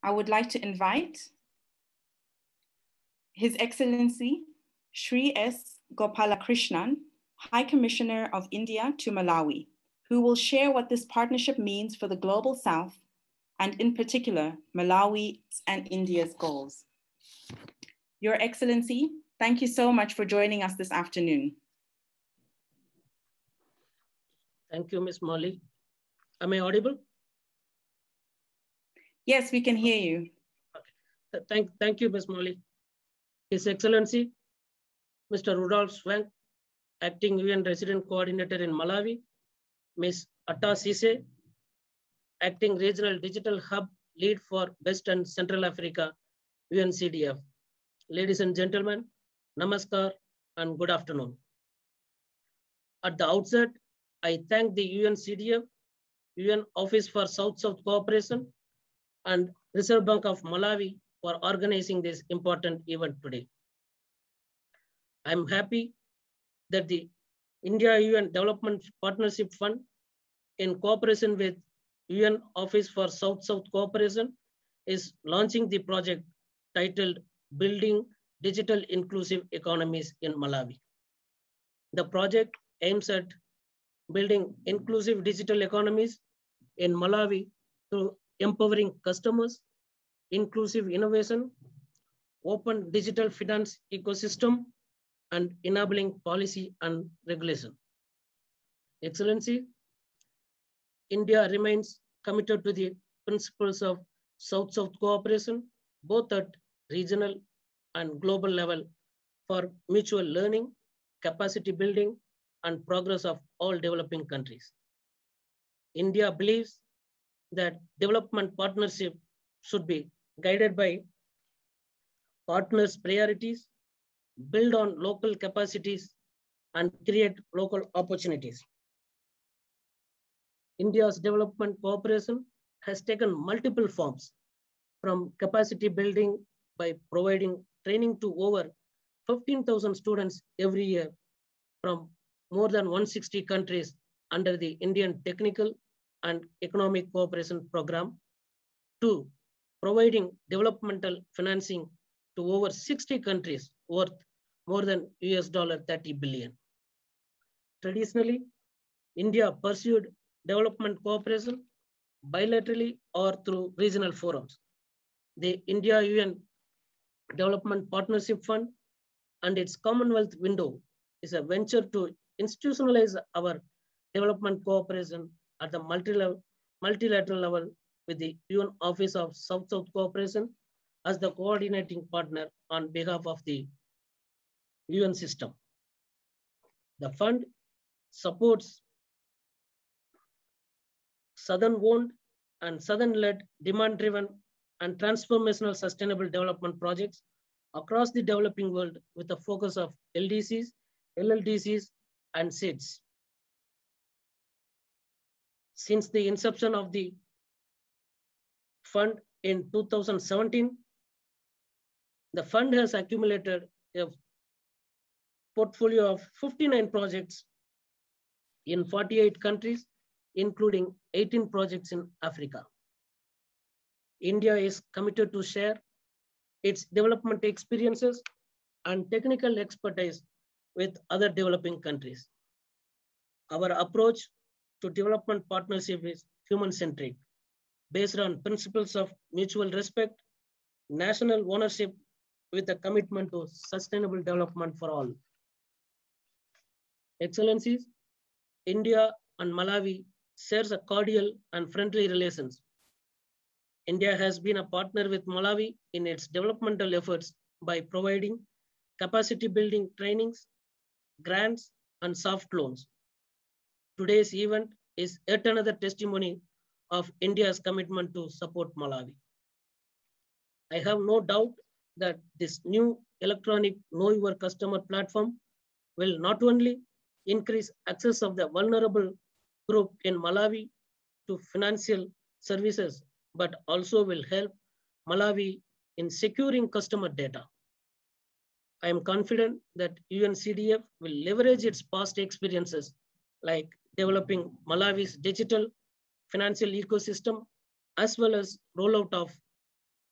I would like to invite His Excellency Shri S. Gopalakrishnan, High Commissioner of India to Malawi, who will share what this partnership means for the Global South and in particular, Malawi's and India's goals. Your Excellency, thank you so much for joining us this afternoon. Thank you, Ms. Molly. Am I audible? Yes, we can hear you. Okay. Thank you, Ms. Molly. His Excellency, Mr. Rudolf Swank, Acting UN Resident Coordinator in Malawi, Ms. Atta Sise, Acting Regional Digital Hub Lead for West and Central Africa, UNCDF. Ladies and gentlemen, namaskar and good afternoon. At the outset, I thank the UNCDF, UN Office for South-South Cooperation, and Reserve Bank of Malawi for organizing this important event today. I'm happy that the India-UN Development Partnership Fund, in cooperation with UN Office for South-South Cooperation, is launching the project titled Building Digital Inclusive Economies in Malawi. The project aims at building inclusive digital economies in Malawi through empowering customers, inclusive innovation, open digital finance ecosystem, and enabling policy and regulation. Excellency, India remains committed to the principles of South-South cooperation, both at regional and global level, for mutual learning, capacity building, and progress of all developing countries. India believes that development partnership should be guided by partners' priorities, build on local capacities, and create local opportunities. India's development cooperation has taken multiple forms, from capacity building by providing training to over 15,000 students every year from more than 160 countries under the Indian Technical and Economic Cooperation Program, to providing developmental financing to over 60 countries worth more than $30 billion. Traditionally, India pursued development cooperation bilaterally or through regional forums. The India-UN Development Partnership Fund and its Commonwealth window is a venture to institutionalize our development cooperation at the multilateral level with the UN Office of South-South Cooperation as the coordinating partner on behalf of the UN system. The fund supports Southern-owned and Southern-led demand-driven and transformational sustainable development projects across the developing world with a focus of LDCs, LLDCs, and SIDS. Since the inception of the fund in 2017, the fund has accumulated a portfolio of 59 projects in 48 countries, including 18 projects in Africa. India is committed to share its development experiences and technical expertise with other developing countries. Our approach to development partnership is human-centric, based on principles of mutual respect, national ownership, with a commitment to sustainable development for all. Excellencies, India and Malawi shares a cordial and friendly relations. India has been a partner with Malawi in its developmental efforts by providing capacity building trainings, grants, and soft loans. Today's event is yet another testimony of India's commitment to support Malawi. I have no doubt that this new electronic Know Your Customer platform will not only increase access of the vulnerable group in Malawi to financial services, but also will help Malawi in securing customer data. I am confident that UNCDF will leverage its past experiences, like developing Malawi's digital financial ecosystem, as well as rollout of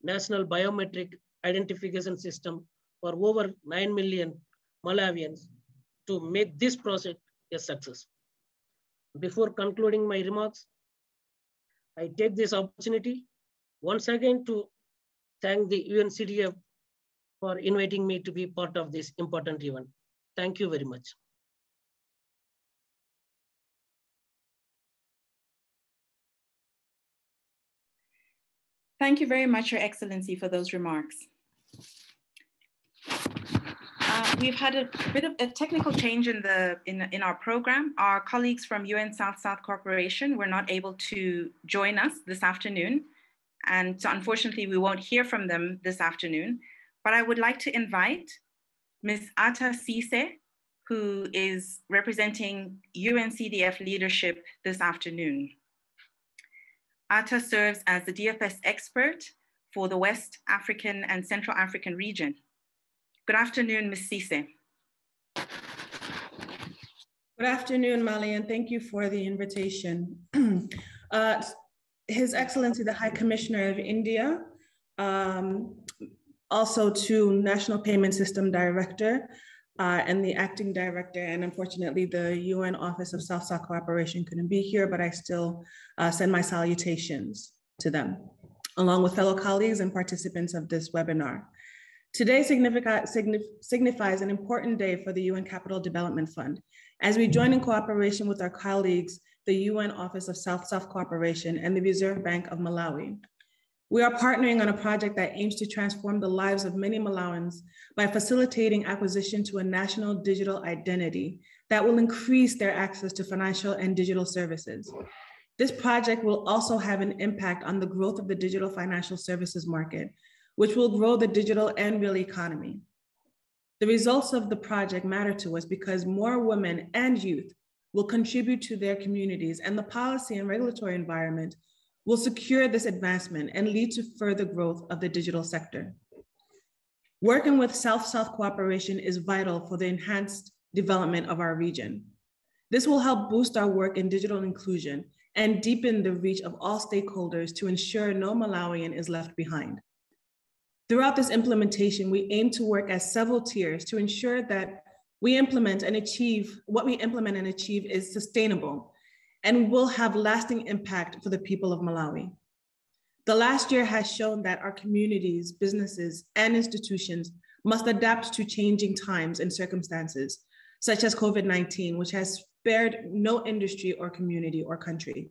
national biometric identification system for over 9 million Malawians to make this project a success. Before concluding my remarks, I take this opportunity once again to thank the UNCDF for inviting me to be part of this important event. Thank you very much. Thank you very much, Your Excellency, for those remarks. We've had a bit of a technical change in our program. Our colleagues from UN South-South Cooperation were not able to join us this afternoon. And so unfortunately, we won't hear from them this afternoon. But I would like to invite Ms. Atta Sise, who is representing UNCDF leadership this afternoon. Atta serves as the DFS expert for the West African and Central African region. Good afternoon, Ms. Sise. Good afternoon, Mali, and thank you for the invitation. His Excellency, the High Commissioner of India, also to National Payment System Director and the Acting Director, and unfortunately the UN Office of South-South Cooperation couldn't be here, but I still send my salutations to them, along with fellow colleagues and participants of this webinar. Today signifies an important day for the UN Capital Development Fund, as we join in cooperation with our colleagues, the UN Office of South-South Cooperation and the Reserve Bank of Malawi. We are partnering on a project that aims to transform the lives of many Malawans by facilitating acquisition to a national digital identity that will increase their access to financial and digital services. This project will also have an impact on the growth of the digital financial services market, which will grow the digital and real economy. The results of the project matter to us because more women and youth will contribute to their communities, and the policy and regulatory environment will secure this advancement and lead to further growth of the digital sector. Working with South-South cooperation is vital for the enhanced development of our region. This will help boost our work in digital inclusion and deepen the reach of all stakeholders to ensure no Malawian is left behind. Throughout this implementation, we aim to work as several tiers to ensure that we implement and achieve, what we implement and achieve is sustainable and will have lasting impact for the people of Malawi. The last year has shown that our communities, businesses, and institutions must adapt to changing times and circumstances, such as COVID-19, which has spared no industry or community or country.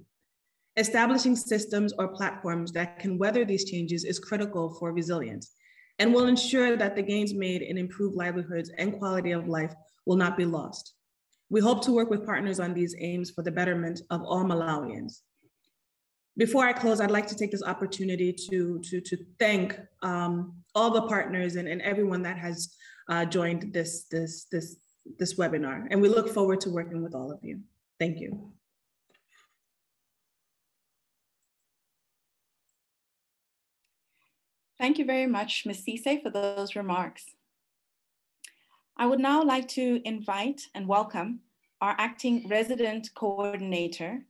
Establishing systems or platforms that can weather these changes is critical for resilience and will ensure that the gains made in improved livelihoods and quality of life will not be lost. We hope to work with partners on these aims for the betterment of all Malawians. Before I close, I'd like to take this opportunity to thank all the partners and everyone that has joined this webinar. And we look forward to working with all of you. Thank you. Thank you very much, Ms. Sise, for those remarks. I would now like to invite and welcome our acting resident coordinator,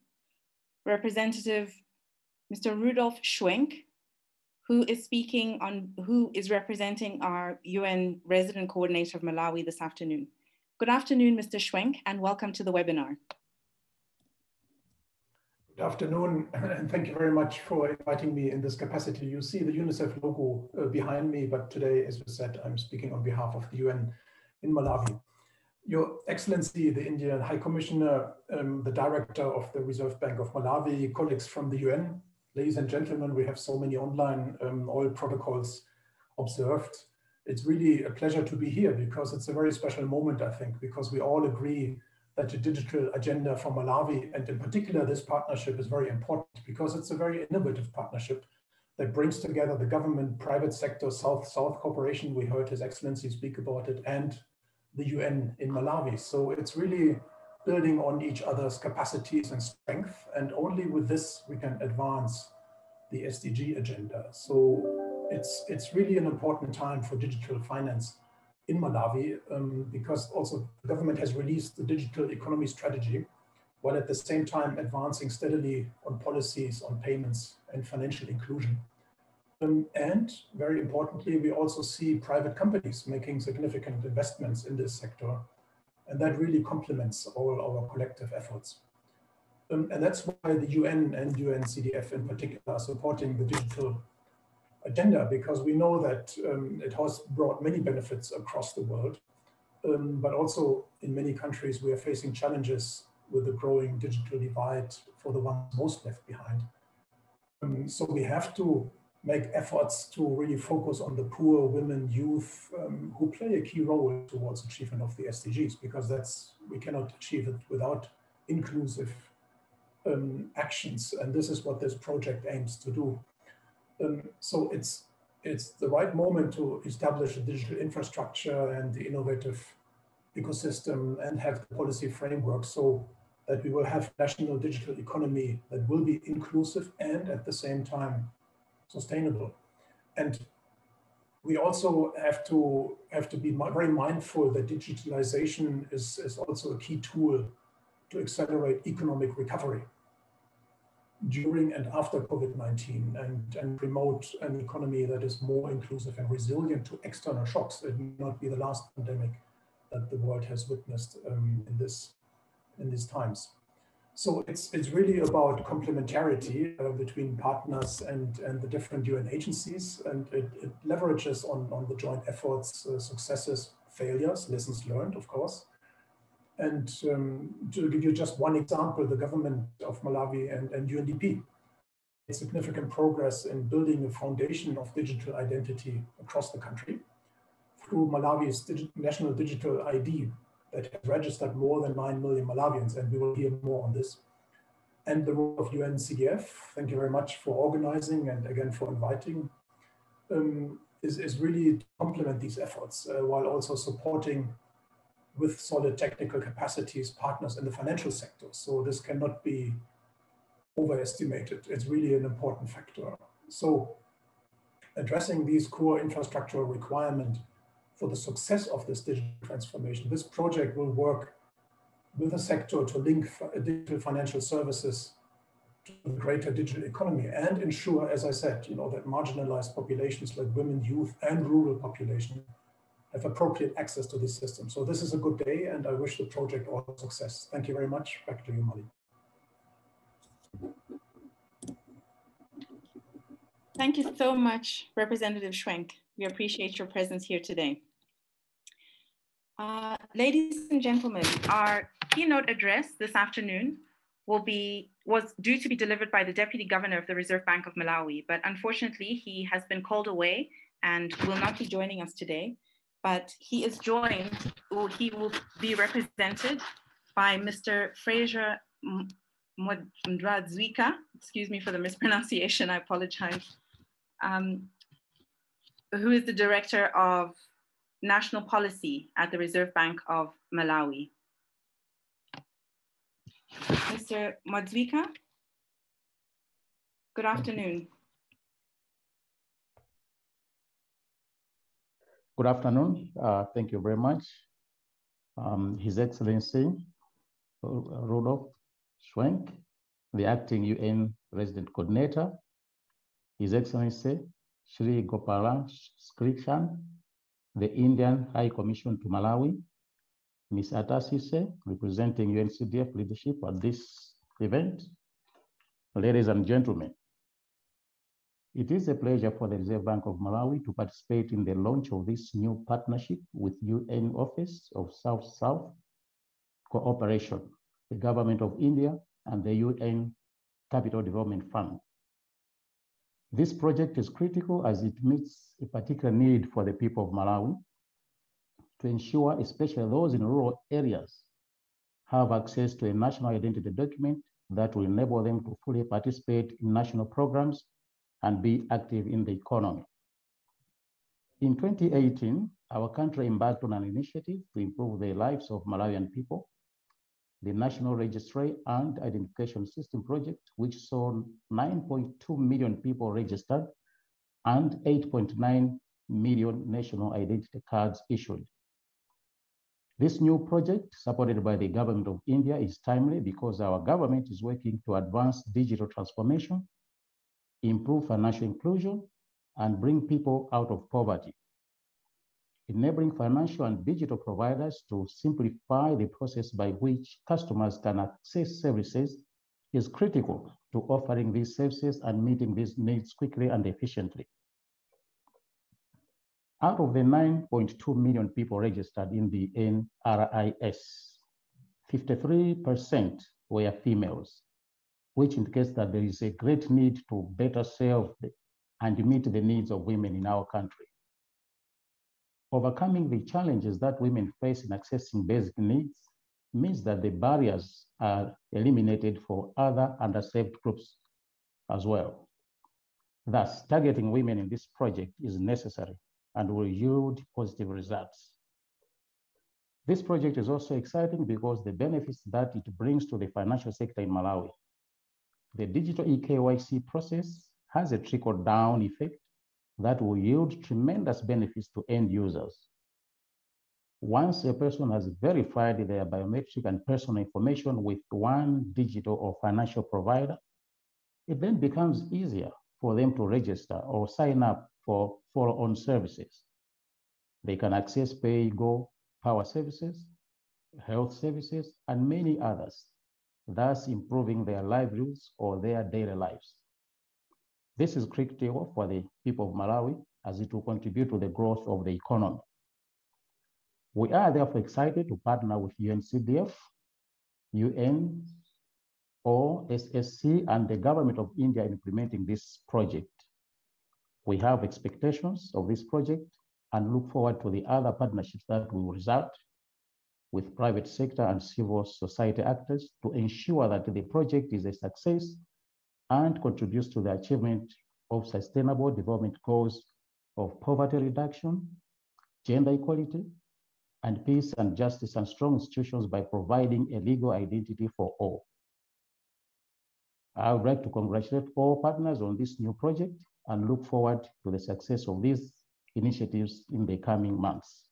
Representative Mr. Rudolf Schwenk, who is representing our UN resident coordinator of Malawi this afternoon. Good afternoon, Mr. Schwenk, and welcome to the webinar. Good afternoon, and thank you very much for inviting me in this capacity. You see the UNICEF logo behind me, but today, as you said, I'm speaking on behalf of the UN in Malawi. Your Excellency, the Indian High Commissioner, the Director of the Reserve Bank of Malawi, colleagues from the UN, ladies and gentlemen, we have so many online, all protocols observed. It's really a pleasure to be here because it's a very special moment, I think, because we all agree that the digital agenda for Malawi, and in particular this partnership, is very important because it's a very innovative partnership that brings together the government, private sector, South-South cooperation, we heard His Excellency speak about it, and the UN in Malawi. So it's really building on each other's capacities and strength, and only with this we can advance the SDG agenda. So it's really an important time for digital finance in Malawi, because also the government has released the digital economy strategy, while at the same time advancing steadily on policies, on payments and financial inclusion. And very importantly, we also see private companies making significant investments in this sector. And that really complements all our collective efforts. And that's why the UN and UNCDF in particular are supporting the digital agenda, because we know that it has brought many benefits across the world. But also in many countries, we are facing challenges with the growing digital divide for the ones most left behind. So we have to make efforts to really focus on the poor, women, youth, who play a key role towards achievement of the SDGs, because we cannot achieve it without inclusive actions. And this is what this project aims to do. So it's the right moment to establish a digital infrastructure and the innovative ecosystem and have the policy framework so that we will have national digital economy that will be inclusive and at the same time sustainable. And we also have to be very mindful that digitalization is also a key tool to accelerate economic recovery during and after COVID-19 and promote an economy that is more inclusive and resilient to external shocks. It may not be the last pandemic that the world has witnessed in these times. So it's really about complementarity between partners and the different UN agencies, and it leverages on the joint efforts, successes, failures, lessons learned, of course. And to give you just one example, the government of Malawi and UNDP made significant progress in building a foundation of digital identity across the country through Malawi's national digital ID that has registered more than 9 million Malawians, and we will hear more on this. And the role of UNCDF, thank you very much for organizing and again for inviting, is really to complement these efforts while also supporting with solid technical capacities partners in the financial sector. So this cannot be overestimated. It's really an important factor. So addressing these core infrastructural requirements for the success of this digital transformation, this project will work with the sector to link digital financial services to the greater digital economy and ensure, as I said, that marginalized populations like women, youth, and rural population have appropriate access to this system. So this is a good day, and I wish the project all success. Thank you very much. Back to you, Molly. Thank you so much, Representative Schwenk. We appreciate your presence here today. Ladies and gentlemen, our keynote address this afternoon was due to be delivered by the Deputy Governor of the Reserve Bank of Malawi, but unfortunately he has been called away and will not be joining us today. But he is joined, or he will be represented by Mr. Fraser Mdradzwika, excuse me for the mispronunciation, I apologize, who is the Director of National Policy at the Reserve Bank of Malawi. Mr. Mdradzwika, good afternoon. Good afternoon. Thank you very much. His Excellency Rudolf Schwenk, the Acting UN Resident Coordinator, His Excellency Shri Gopala Krishnan, the Indian High Commission to Malawi, Ms. Atta Sise, representing UNCDF leadership at this event, ladies and gentlemen. It is a pleasure for the Reserve Bank of Malawi to participate in the launch of this new partnership with UN Office of South-South Cooperation, the Government of India, and the UN Capital Development Fund. This project is critical as it meets a particular need for the people of Malawi to ensure, especially those in rural areas, have access to a national identity document that will enable them to fully participate in national programs and be active in the economy. In 2018, our country embarked on an initiative to improve the lives of Malawian people, the National Registry and Identification System Project, which saw 9.2 million people registered and 8.9 million national identity cards issued. This new project, supported by the Government of India, is timely because our government is working to advance digital transformation, improve financial inclusion, and bring people out of poverty. Enabling financial and digital providers to simplify the process by which customers can access services is critical to offering these services and meeting these needs quickly and efficiently. Out of the 9.2 million people registered in the NRIS, 53% were females, which indicates that there is a great need to better serve and meet the needs of women in our country. Overcoming the challenges that women face in accessing basic needs means that the barriers are eliminated for other underserved groups as well. Thus, targeting women in this project is necessary and will yield positive results. This project is also exciting because the benefits that it brings to the financial sector in Malawi. The digital eKYC process has a trickle-down effect that will yield tremendous benefits to end users. Once a person has verified their biometric and personal information with one digital or financial provider, it then becomes easier for them to register or sign up for follow-on services. They can access pay-go power services, health services, and many others, thus improving their livelihoods or their daily lives. This is critical for the people of Malawi as it will contribute to the growth of the economy. We are therefore excited to partner with UNCDF, UN, OSSC, and the government of India in implementing this project. We have expectations of this project and look forward to the other partnerships that will result with private sector and civil society actors to ensure that the project is a success and contributes to the achievement of sustainable development goals of poverty reduction, gender equality, and peace and justice and strong institutions by providing a legal identity for all. I would like to congratulate all partners on this new project and look forward to the success of these initiatives in the coming months.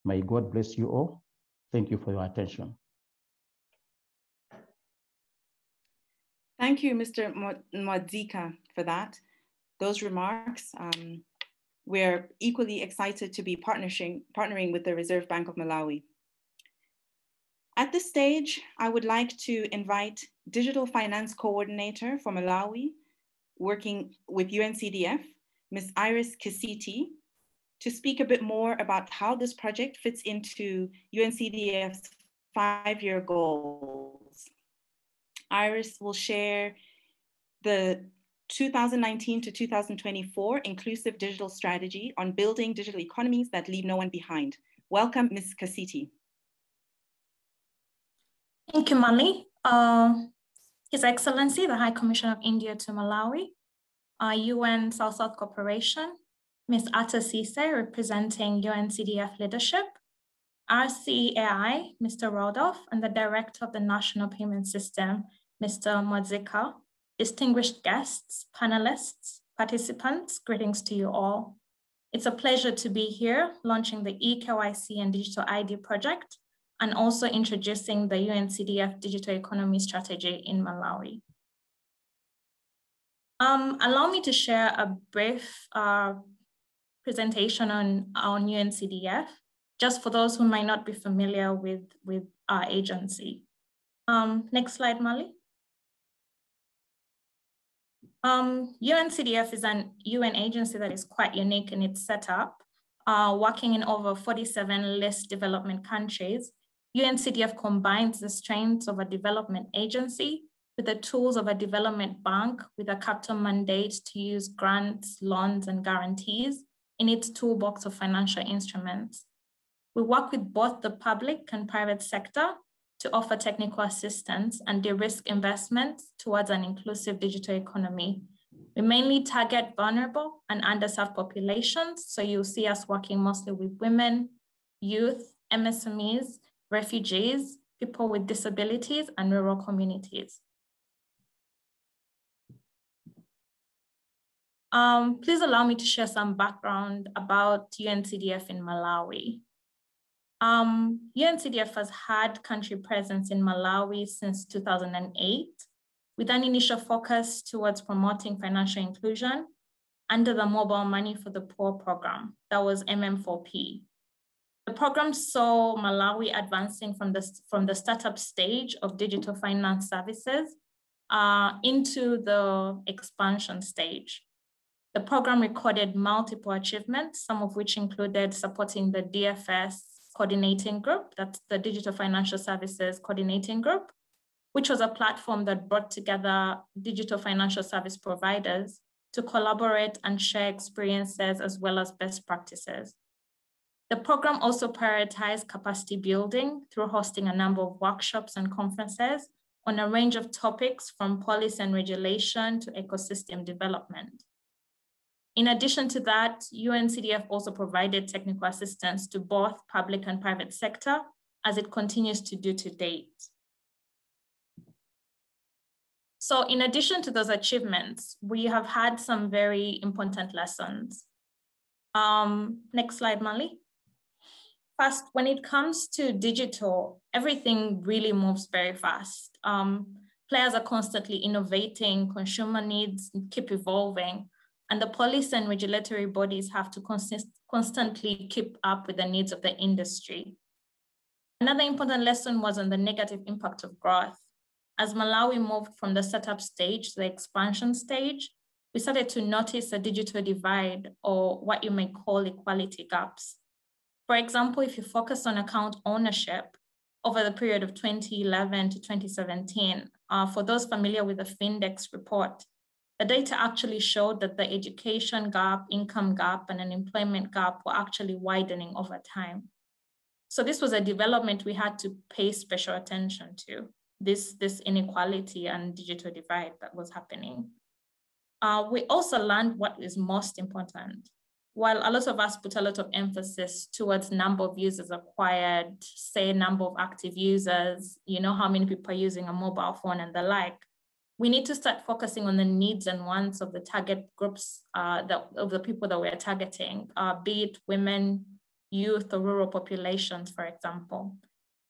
May God bless you all. Thank you for your attention. Thank you, Mr. Mwadzika, for that. Those remarks. We're equally excited to be partnering with the Reserve Bank of Malawi. At this stage, I would like to invite Digital Finance Coordinator for Malawi, working with UNCDF, Ms. Iris Kisiti, to speak a bit more about how this project fits into UNCDF's 5-year goals. Iris will share the 2019 to 2024 Inclusive Digital Strategy on building digital economies that leave no one behind. Welcome, Ms. Kasiti. Thank you, Mali. His Excellency, the High Commissioner of India to Malawi, UN South-South Cooperation, Ms. Atta Sise, representing UNCDF leadership, RCAI, Mr. Rodolph, and the Director of the National Payment System, Mr. Mwadzika, distinguished guests, panelists, participants, greetings to you all. It's a pleasure to be here launching the eKYC and Digital ID project and also introducing the UNCDF Digital Economy Strategy in Malawi. Allow me to share a brief presentation on UNCDF, just for those who might not be familiar with our agency. Next slide, Mali. UNCDF is an UN agency that is quite unique in its setup, working in over 47 less development countries. UNCDF combines the strengths of a development agency with the tools of a development bank with a capital mandate to use grants, loans, and guarantees in its toolbox of financial instruments. We work with both the public and private sector to offer technical assistance and de-risk investments towards an inclusive digital economy. We mainly target vulnerable and underserved populations, so you'll see us working mostly with women, youth, MSMEs, refugees, people with disabilities, and rural communities. Please allow me to share some background about UNCDF in Malawi. UNCDF has had country presence in Malawi since 2008, with an initial focus towards promoting financial inclusion, under the Mobile Money for the Poor program, that was MM4P. The program saw Malawi advancing from the startup stage of digital finance services into the expansion stage. The program recorded multiple achievements, some of which included supporting the DFS coordinating group, that's the Digital Financial Services Coordinating Group, which was a platform that brought together digital financial service providers to collaborate and share experiences as well as best practices. The program also prioritized capacity building through hosting a number of workshops and conferences on a range of topics from policy and regulation to ecosystem development. In addition to that, UNCDF also provided technical assistance to both public and private sector, as it continues to do to date. So in addition to those achievements, we have had some very important lessons. Next slide, Mali. First, when it comes to digital, everything really moves very fast. Players are constantly innovating, consumer needs keep evolving, and the police and regulatory bodies have to constantly keep up with the needs of the industry. Another important lesson was on the negative impact of growth. As Malawi moved from the startup stage to the expansion stage, we started to notice a digital divide, or what you may call equality gaps. For example, if you focus on account ownership over the period of 2011 to 2017, for those familiar with the Findex report, the data actually showed that the education gap, income gap, and unemployment gap were actually widening over time. So this was a development we had to pay special attention to, this inequality and digital divide that was happening. We also learned what is most important. While a lot of us put a lot of emphasis towards number of users acquired, say number of active users, you know, how many people are using a mobile phone and the like, we need to start focusing on the needs and wants of the target groups, of the people that we're targeting, be it women, youth, or rural populations, for example.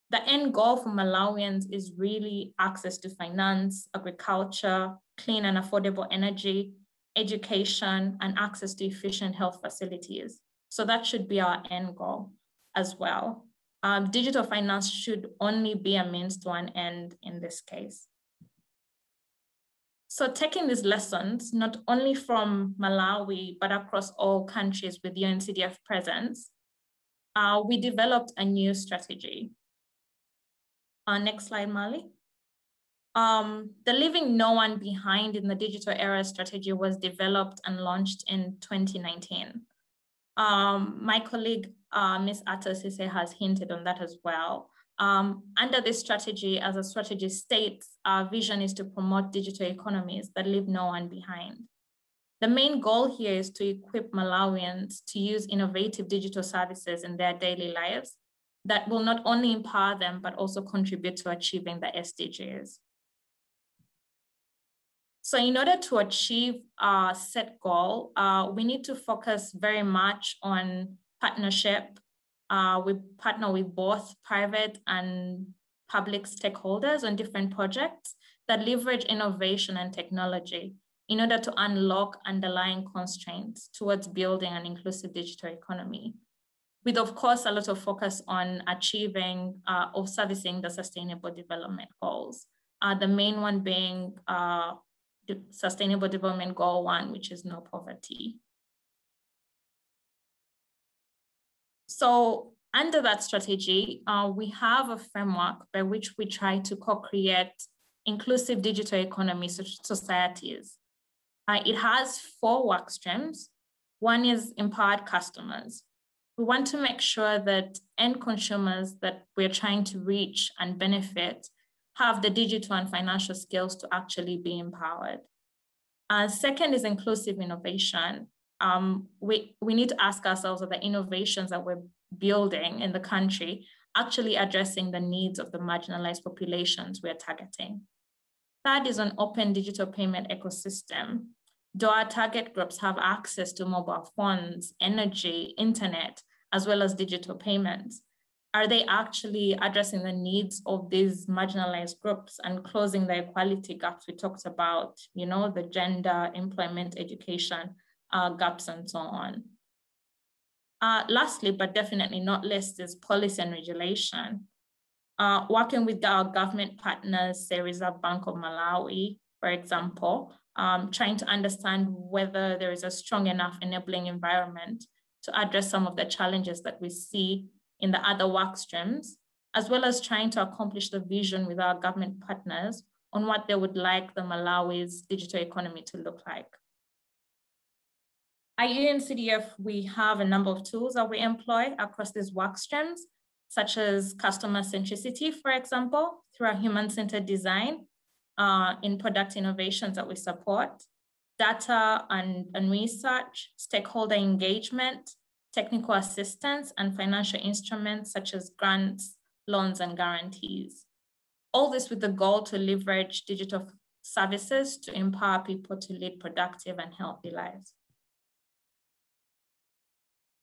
The end goal for Malawians is really access to finance, agriculture, clean and affordable energy, education, and access to efficient health facilities. So that should be our end goal as well. Digital finance should only be a means to an end in this case. So taking these lessons, not only from Malawi, but across all countries with UNCDF presence, we developed a new strategy. Next slide, Mali. The Leaving No One Behind in the Digital Era strategy was developed and launched in 2019. My colleague, Ms. Atta Sise, has hinted on that as well. Under this strategy, as a strategy states, our vision is to promote digital economies that leave no one behind. The main goal here is to equip Malawians to use innovative digital services in their daily lives that will not only empower them, but also contribute to achieving the SDGs. So in order to achieve our set goal, we need to focus very much on partnership. We partner with both private and public stakeholders on different projects that leverage innovation and technology in order to unlock underlying constraints towards building an inclusive digital economy, with, of course, a lot of focus on achieving or servicing the Sustainable Development Goals. The main one being the Sustainable Development Goal 1, which is no poverty. So under that strategy, we have a framework by which we try to co-create inclusive digital economy societies. It has 4 work streams. One is empowered customers. We want to make sure that end consumers that we're trying to reach and benefit have the digital and financial skills to actually be empowered. Second is inclusive innovation. We need to ask ourselves, are the innovations that we're building in the country actually addressing the needs of the marginalized populations we're targeting? Third is an open digital payment ecosystem. Do our target groups have access to mobile phones, energy, internet, as well as digital payments? Are they actually addressing the needs of these marginalized groups and closing the equality gaps we talked about, you know, the gender, employment, education, gaps and so on. Lastly, but definitely not least, is policy and regulation. Working with our government partners, say Reserve Bank of Malawi, for example, trying to understand whether there is a strong enough enabling environment to address some of the challenges that we see in the other work streams, as well as trying to accomplish the vision with our government partners on what they would like the Malawi's digital economy to look like. At UNCDF, we have a number of tools that we employ across these work streams, such as customer centricity, for example, through our human-centered design in product innovations that we support, data and research, stakeholder engagement, technical assistance, and financial instruments such as grants, loans, and guarantees. All this with the goal to leverage digital services to empower people to lead productive and healthy lives.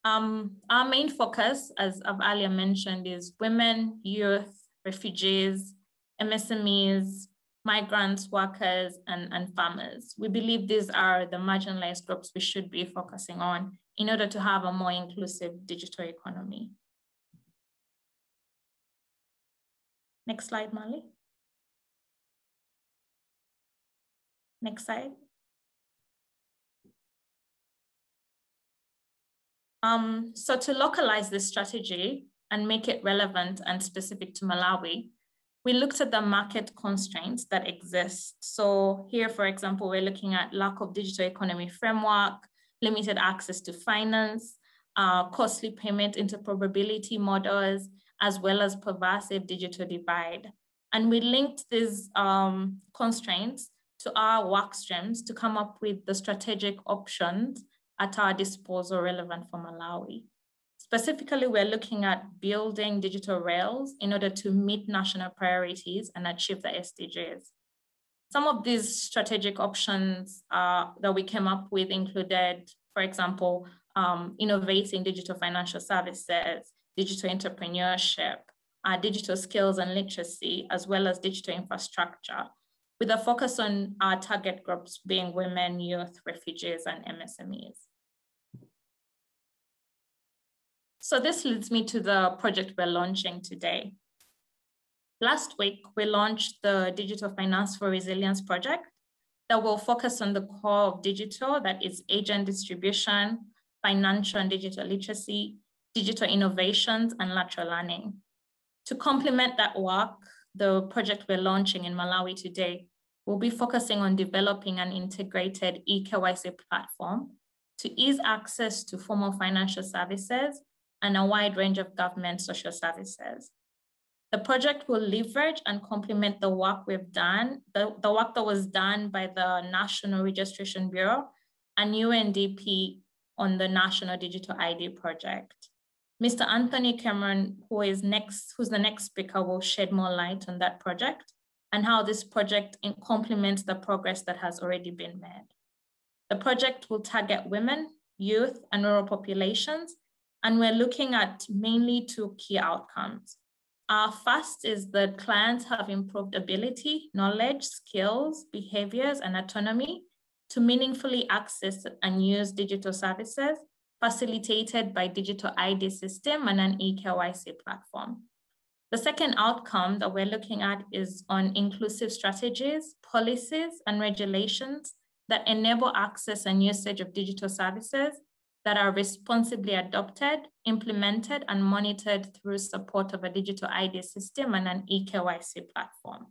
Our main focus, as I've earlier mentioned, is women, youth, refugees, MSMEs, migrants, workers, and farmers. We believe these are the marginalized groups we should be focusing on in order to have a more inclusive digital economy. Next slide, Molly. Next slide. So to localize this strategy and make it relevant and specific to Malawi, we looked at the market constraints that exist. So here, for example, we're looking at lack of digital economy framework, limited access to finance, costly payment interoperability models, as well as pervasive digital divide. And we linked these constraints to our work streams to come up with the strategic options at our disposal relevant for Malawi. Specifically, we're looking at building digital rails in order to meet national priorities and achieve the SDGs. Some of these strategic options that we came up with included, for example, innovating digital financial services, digital entrepreneurship, digital skills and literacy, as well as digital infrastructure, with a focus on our target groups being women, youth, refugees, and MSMEs. So this leads me to the project we're launching today. Last week, we launched the Digital Finance for Resilience project that will focus on the core of digital, that is agent distribution, financial and digital literacy, digital innovations, and lateral learning. To complement that work, the project we're launching in Malawi today will be focusing on developing an integrated eKYC platform to ease access to formal financial services and a wide range of government social services. The project will leverage and complement the work we've done, the work that was done by the National Registration Bureau and UNDP on the National Digital ID project. Mr. Anthony Cameron, who's the next speaker, will shed more light on that project and how this project complements the progress that has already been made. The project will target women, youth, and rural populations, and we're looking at mainly 2 key outcomes. First is that clients have improved ability, knowledge, skills, behaviors, and autonomy to meaningfully access and use digital services facilitated by digital ID system and an eKYC platform. The second outcome that we're looking at is on inclusive strategies, policies, and regulations that enable access and usage of digital services that are responsibly adopted, implemented, and monitored through support of a digital ID system and an eKYC platform.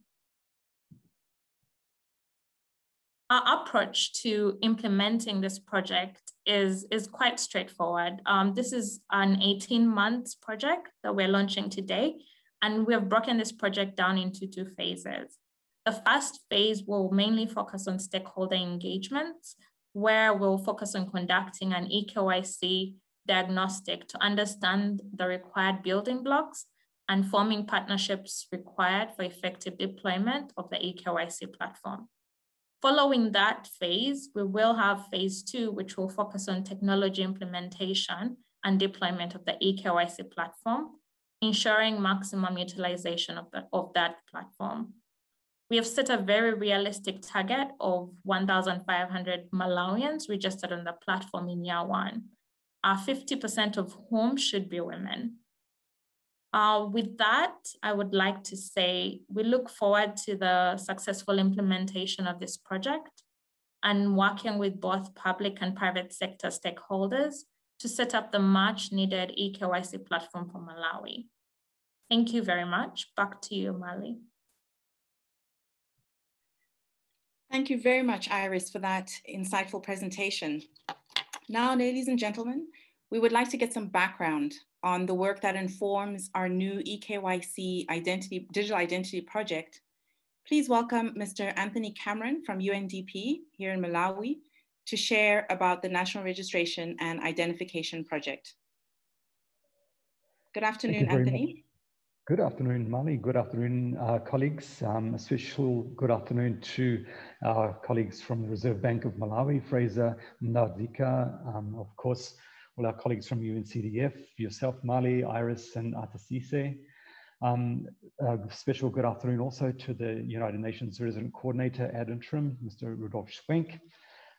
Our approach to implementing this project is quite straightforward. This is an 18-month project that we're launching today, and we have broken this project down into 2 phases. The first phase will mainly focus on stakeholder engagements, where we'll focus on conducting an eKYC diagnostic to understand the required building blocks and forming partnerships required for effective deployment of the eKYC platform. Following that phase, we will have phase 2, which will focus on technology implementation and deployment of the eKYC platform, ensuring maximum utilization of that platform. We have set a very realistic target of 1,500 Malawians registered on the platform in year one, 50% of whom should be women. With that, I would like to say we look forward to the successful implementation of this project and working with both public and private sector stakeholders to set up the much needed eKYC platform for Malawi. Thank you very much. Back to you, Mali. Thank you very much, Iris, for that insightful presentation. Now, ladies and gentlemen, we would like to get some background on the work that informs our new eKYC digital identity project. Please welcome Mr. Anthony Cameron from UNDP here in Malawi to share about the National Registration and Identification Project. Good afternoon, Anthony. Good afternoon, Mali. Good afternoon, colleagues. A special good afternoon to our colleagues from the Reserve Bank of Malawi, Fraser Mnadzika, of course, all our colleagues from UNCDF, yourself, Mali, Iris, and Atasise. A special good afternoon also to the United Nations Resident Coordinator ad interim, Mr. Rudolf Schwenk.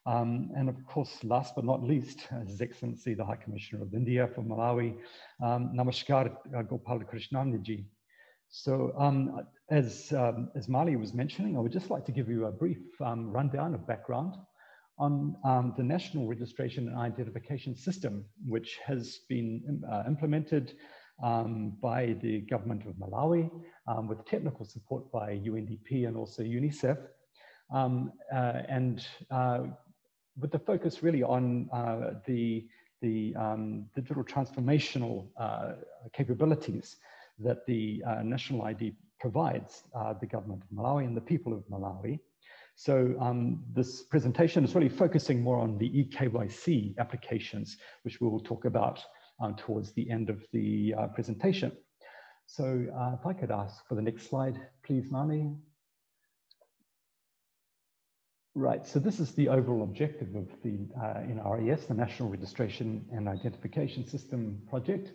And of course, last but not least, His Excellency, the High Commissioner of India for Malawi, Namaskar Gopalakrishnan. So as Mali was mentioning, I would just like to give you a brief rundown of background on the National Registration and Identification System, which has been implemented by the government of Malawi with technical support by UNDP and also UNICEF. With the focus really on the digital transformational capabilities that the National ID provides the government of Malawi and the people of Malawi. So this presentation is really focusing more on the eKYC applications, which we will talk about towards the end of the presentation. So if I could ask for the next slide, please, Mali. Right, so this is the overall objective of the NRIS, the National Registration and Identification System project,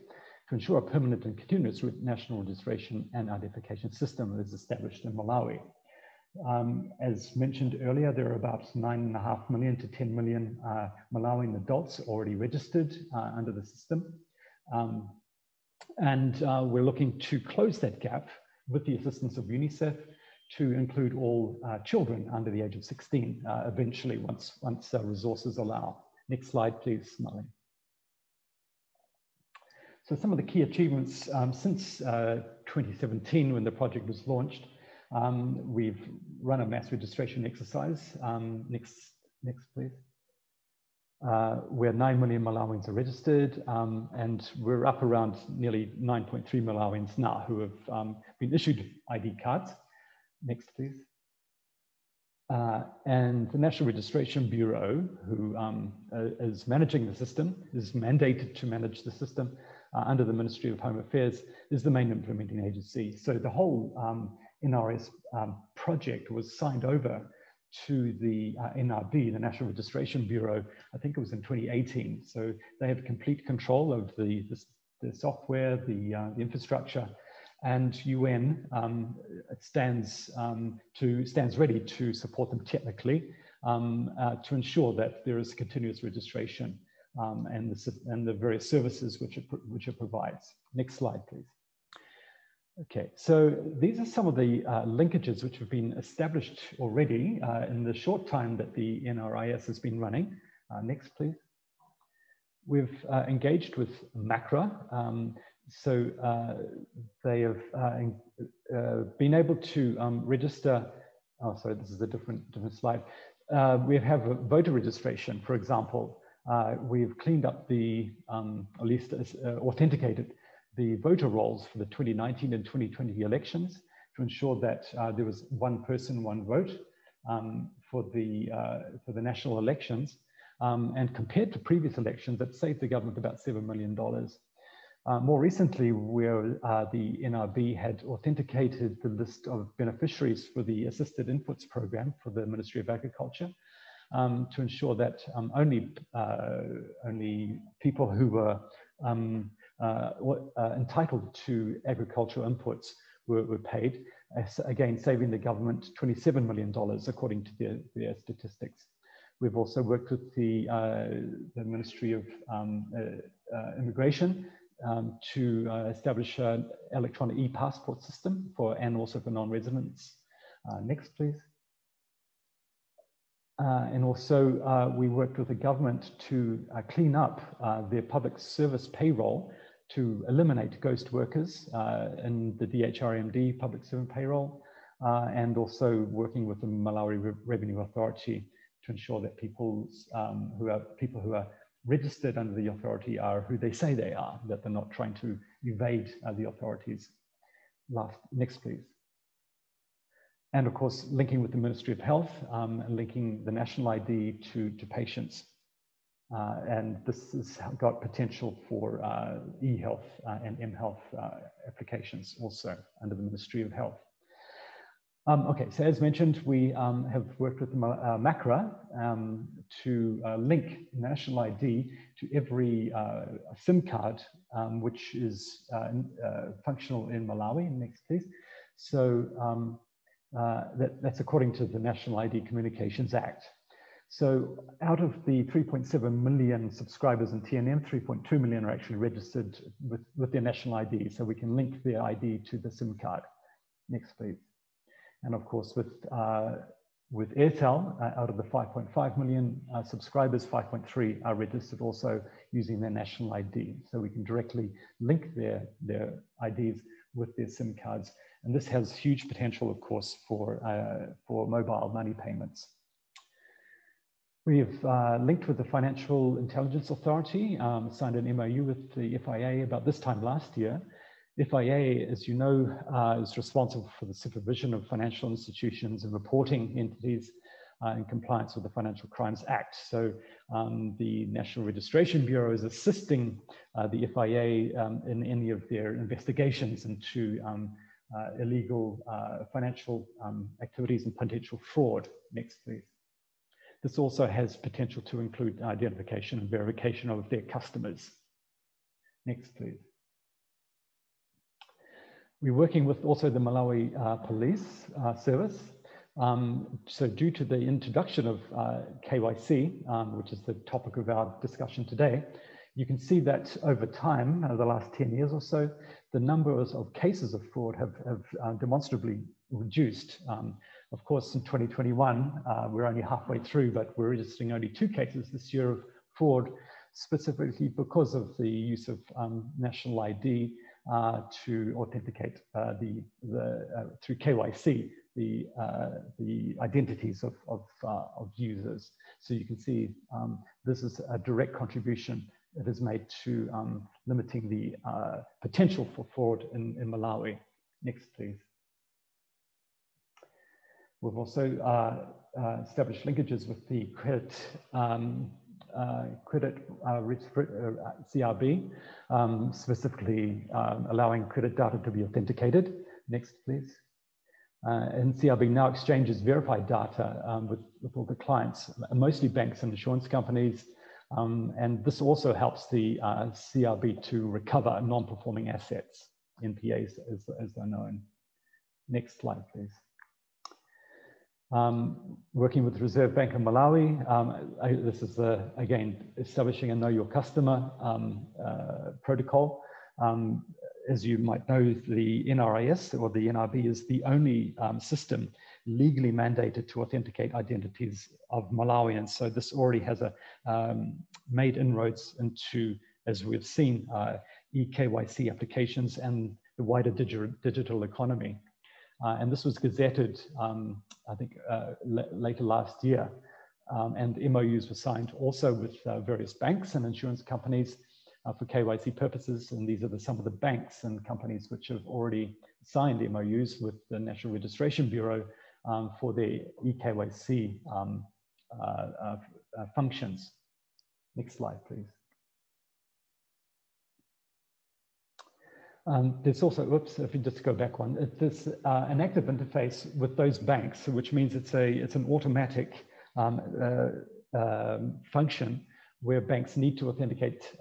to ensure a permanent and continuous national registration and identification system is established in Malawi. As mentioned earlier, there are about 9.5 million to 10 million Malawian adults already registered under the system. We're looking to close that gap with the assistance of UNICEF to include all children under the age of 16 eventually once resources allow. Next slide, please, Molly. So some of the key achievements since 2017 when the project was launched, we've run a mass registration exercise. Next please. Where 9 million Malawians are registered, and we're up around nearly 9.3 Malawians now who have been issued ID cards. Next, please. And the National Registration Bureau, who is managing the system, is mandated to manage the system under the Ministry of Home Affairs, is the main implementing agency. So the whole NRS project was signed over to the NRB, the National Registration Bureau, I think it was in 2018. So they have complete control of the software, the infrastructure, and UN stands ready to support them technically to ensure that there is continuous registration and the various services which it provides. Next slide, please. Okay, so these are some of the linkages which have been established already in the short time that the NRIS has been running. Next, please. We've engaged with MACRA. So they have been able to register, oh, sorry, this is a different slide. We have a voter registration, for example. We've cleaned up at least authenticated the voter rolls for the 2019 and 2020 elections to ensure that there was one person, one vote for the national elections. And compared to previous elections, that saved the government about $7 million. More recently, where the NRB had authenticated the list of beneficiaries for the Assisted Inputs Program for the Ministry of Agriculture to ensure that only people who were entitled to agricultural inputs were paid. again, saving the government $27 million according to their statistics. We've also worked with the Ministry of Immigration to establish an electronic e-passport system and also for non-residents. Next, please. And also we worked with the government to clean up their public service payroll to eliminate ghost workers in the DHRMD public servant payroll, and also working with the Malawi Revenue Authority to ensure that people who are registered under the authority are who they say they are, that they're not trying to evade the authorities. Next, please. And of course, linking with the Ministry of Health and linking the national ID to patients. And this has got potential for e-health and m-health applications also under the Ministry of Health. Okay, so as mentioned, we have worked with MACRA to link national ID to every SIM card, which is functional in Malawi. Next, please. So that's according to the National ID Communications Act. So out of the 3.7 million subscribers in TNM, 3.2 million are actually registered with their national ID, so we can link their ID to the SIM card. Next, please. And of course, with Airtel, out of the 5.5 million subscribers, 5.3 are registered also using their national ID. So we can directly link their IDs with their SIM cards. And this has huge potential, of course, for mobile money payments. We've linked with the Financial Intelligence Authority, signed an MOU with the FIA about this time last year. FIA, as you know, is responsible for the supervision of financial institutions and reporting entities in compliance with the Financial Crimes Act. So the National Registration Bureau is assisting the FIA in any of their investigations into illegal financial activities and potential fraud. Next, please. This also has potential to include identification and verification of their customers. Next, please. We're working with also the Malawi Police Service. So due to the introduction of KYC, which is the topic of our discussion today, you can see that over time, over the last 10 years or so, the numbers of cases of fraud have demonstrably reduced. Of course, in 2021, we're only halfway through, but we're registering only 2 cases this year of fraud, specifically because of the use of national ID to authenticate through KYC the identities of users. So you can see this is a direct contribution that is made to limiting the potential for fraud in Malawi. Next, please. We've also established linkages with the credit CRB, specifically allowing credit data to be authenticated. Next, please. And CRB now exchanges verified data with all the clients, mostly banks and insurance companies. And this also helps the CRB to recover non-performing assets, NPAs as they're known. Next slide, please. Working with the Reserve Bank of Malawi, this is again establishing a Know Your Customer protocol. As you might know, the NRIS or the NRB is the only system legally mandated to authenticate identities of Malawians. So this already has made inroads into, as we've seen, eKYC applications and the wider digital economy. And this was gazetted, I think, later last year. And MOUs were signed also with various banks and insurance companies for KYC purposes. And these are some of the banks and companies which have already signed MOUs with the National Registration Bureau for their eKYC functions. Next slide, please. There's also, whoops, if you just go back one, there's an active interface with those banks, which means it's an automatic function where banks need to authenticate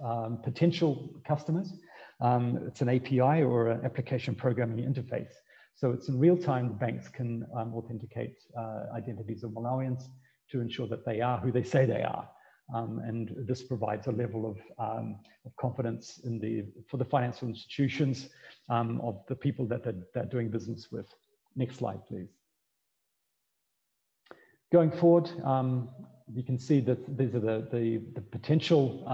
potential customers. It's an API or an application programming interface. So it's in real time, banks can authenticate identities of Malawians to ensure that they are who they say they are. And this provides a level of confidence for the financial institutions of the people that they're doing business with. Next slide, please. Going forward, you can see that these are the potential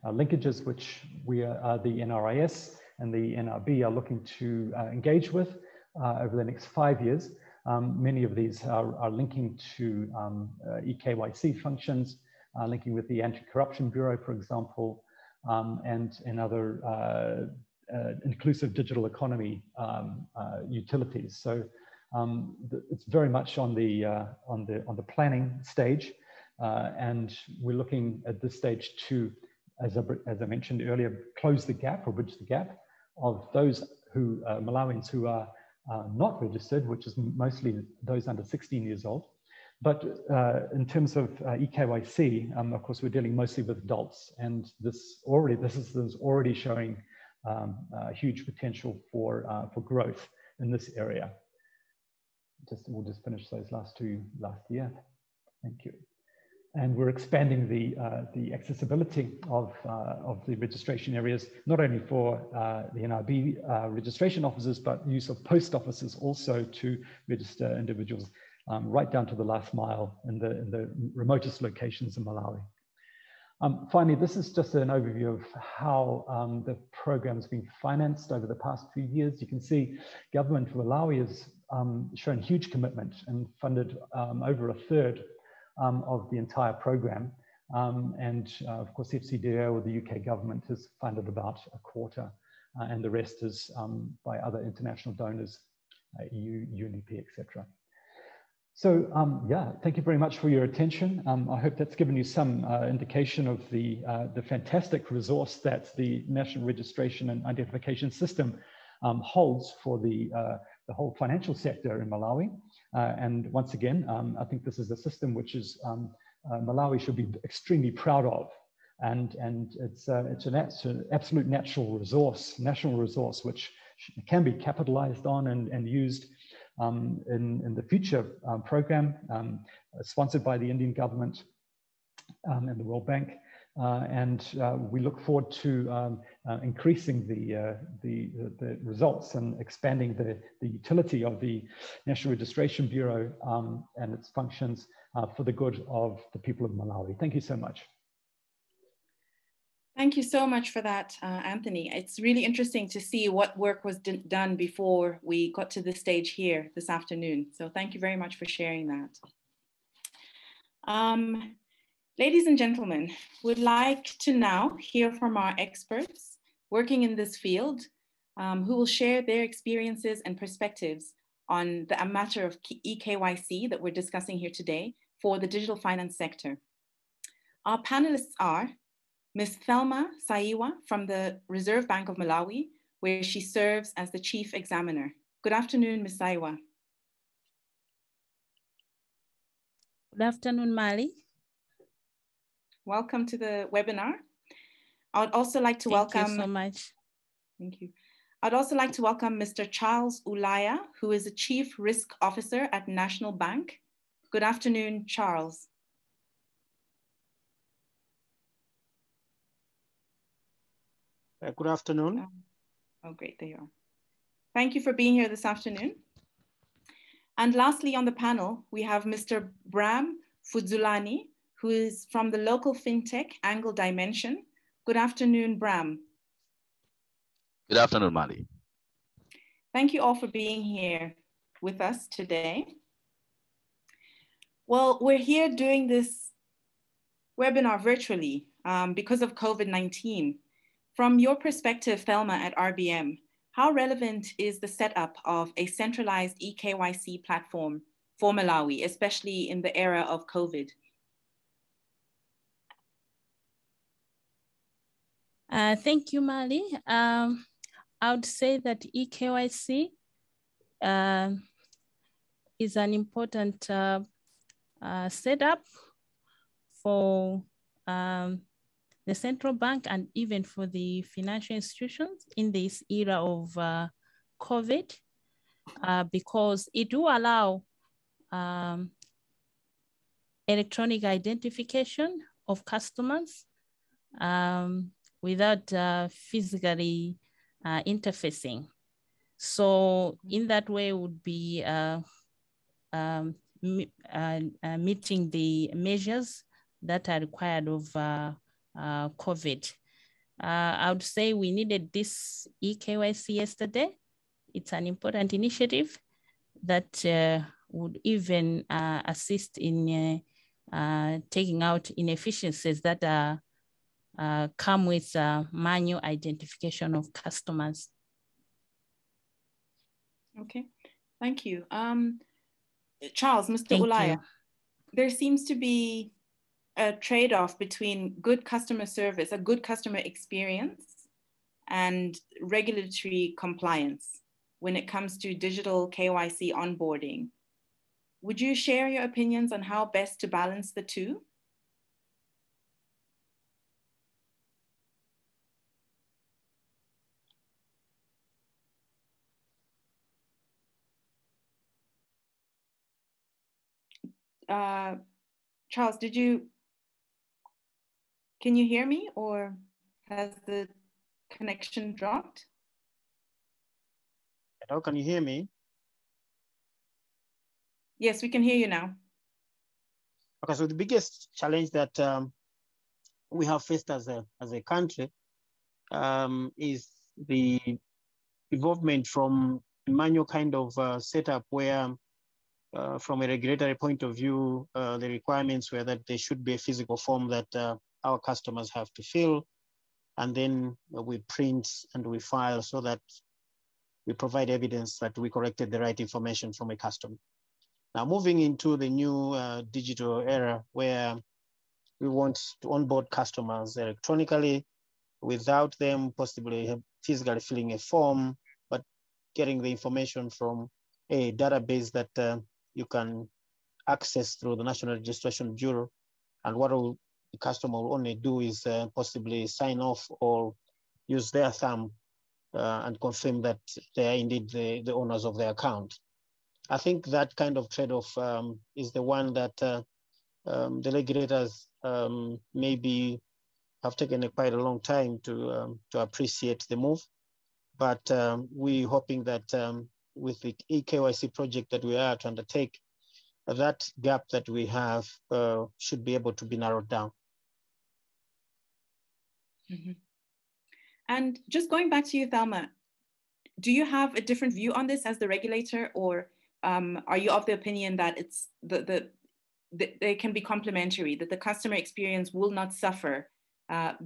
linkages which the NRIS and the NRB are looking to engage with over the next 5 years. Many of these are linking to eKYC functions, linking with the Anti-Corruption Bureau, for example, and other inclusive digital economy utilities. So it's very much on the planning stage, and we're looking at this stage to, as I mentioned earlier, close the gap or bridge the gap of those who Malawians who are not registered, which is mostly those under 16 years old. But in terms of eKYC, of course, we're dealing mostly with adults, and this is already showing huge potential for growth in this area. We'll just finish those last year. Thank you. And we're expanding the accessibility of the registration areas, not only for the NRB registration officers, but use of post offices also to register individuals right down to the last mile in the remotest locations in Malawi. Finally, this is just an overview of how the program has been financed over the past few years. You can see government of Malawi has shown huge commitment and funded over a third of the entire program. And of course, FCDO or the UK government has funded about a quarter, and the rest is by other international donors, EU, UNDP, etc. So yeah, thank you very much for your attention. I hope that's given you some indication of the fantastic resource that the National Registration and Identification System holds for the whole financial sector in Malawi. And once again, I think this is a system which is Malawi should be extremely proud of. And it's an absolute national resource which can be capitalized on and used in the future program sponsored by the Indian government and the World Bank. And we look forward to increasing the results and expanding the utility of the National Registration Bureau and its functions for the good of the people of Malawi. Thank you so much. Thank you so much for that, Anthony. It's really interesting to see what work was done before we got to this stage here this afternoon. So thank you very much for sharing that. Ladies and gentlemen, we'd like to now hear from our experts working in this field who will share their experiences and perspectives on a matter of eKYC that we're discussing here today for the digital finance sector. Our panelists are Ms. Thelma Saiwa from the Reserve Bank of Malawi, where she serves as the Chief Examiner. Good afternoon, Ms. Saiwa. Good afternoon, Mali. Welcome to the webinar. I'd also like to welcome— Thank you so much. Thank you. I'd also like to welcome Mr. Charles Ulaya, who is the Chief Risk Officer at National Bank. Good afternoon, Charles. Good afternoon. Oh, great, there you are. Thank you for being here this afternoon. And lastly on the panel, we have Mr. Bram Fudzulani, who is from the local fintech Angle Dimension. Good afternoon, Bram. Good afternoon, Mali. Thank you all for being here with us today. Well, we're here doing this webinar virtually because of COVID-19. From your perspective, Thelma at RBM, how relevant is the setup of a centralized eKYC platform for Malawi, especially in the era of COVID? Thank you, Mali. I would say that eKYC is an important setup for the central bank and even for the financial institutions in this era of COVID. because it will allow electronic identification of customers without physically interfacing. So in that way would be meeting the measures that are required of COVID. I would say we needed this eKYC yesterday. It's an important initiative that would even assist in taking out inefficiencies that come with manual identification of customers. Okay, thank you. Charles, Mr. Ulaya, there seems to be a trade-off between good customer service, a good customer experience, and regulatory compliance when it comes to digital KYC onboarding. Would you share your opinions on how best to balance the two? Charles, can you hear me, or has the connection dropped? Hello, can you hear me? Yes, we can hear you now. Okay, so the biggest challenge that we have faced as a country is the involvement from manual kind of setup where from a regulatory point of view, the requirements were that there should be a physical form that our customers have to fill, and then we print and we file so that we provide evidence that we corrected the right information from a customer. Now moving into the new digital era where we want to onboard customers electronically without them possibly physically filling a form, but getting the information from a database that you can access through the National Registration Bureau. And what the customer will only do is possibly sign off or use their thumb and confirm that they are indeed the owners of the account. I think that kind of trade-off is the one that the regulators maybe have taken quite a long time to appreciate the move. But we're hoping that with the eKYC project that we are to undertake, that gap that we have should be able to be narrowed down. Mm-hmm. And just going back to you, Thelma, do you have a different view on this as the regulator, or are you of the opinion that it's they can be complementary, that the customer experience will not suffer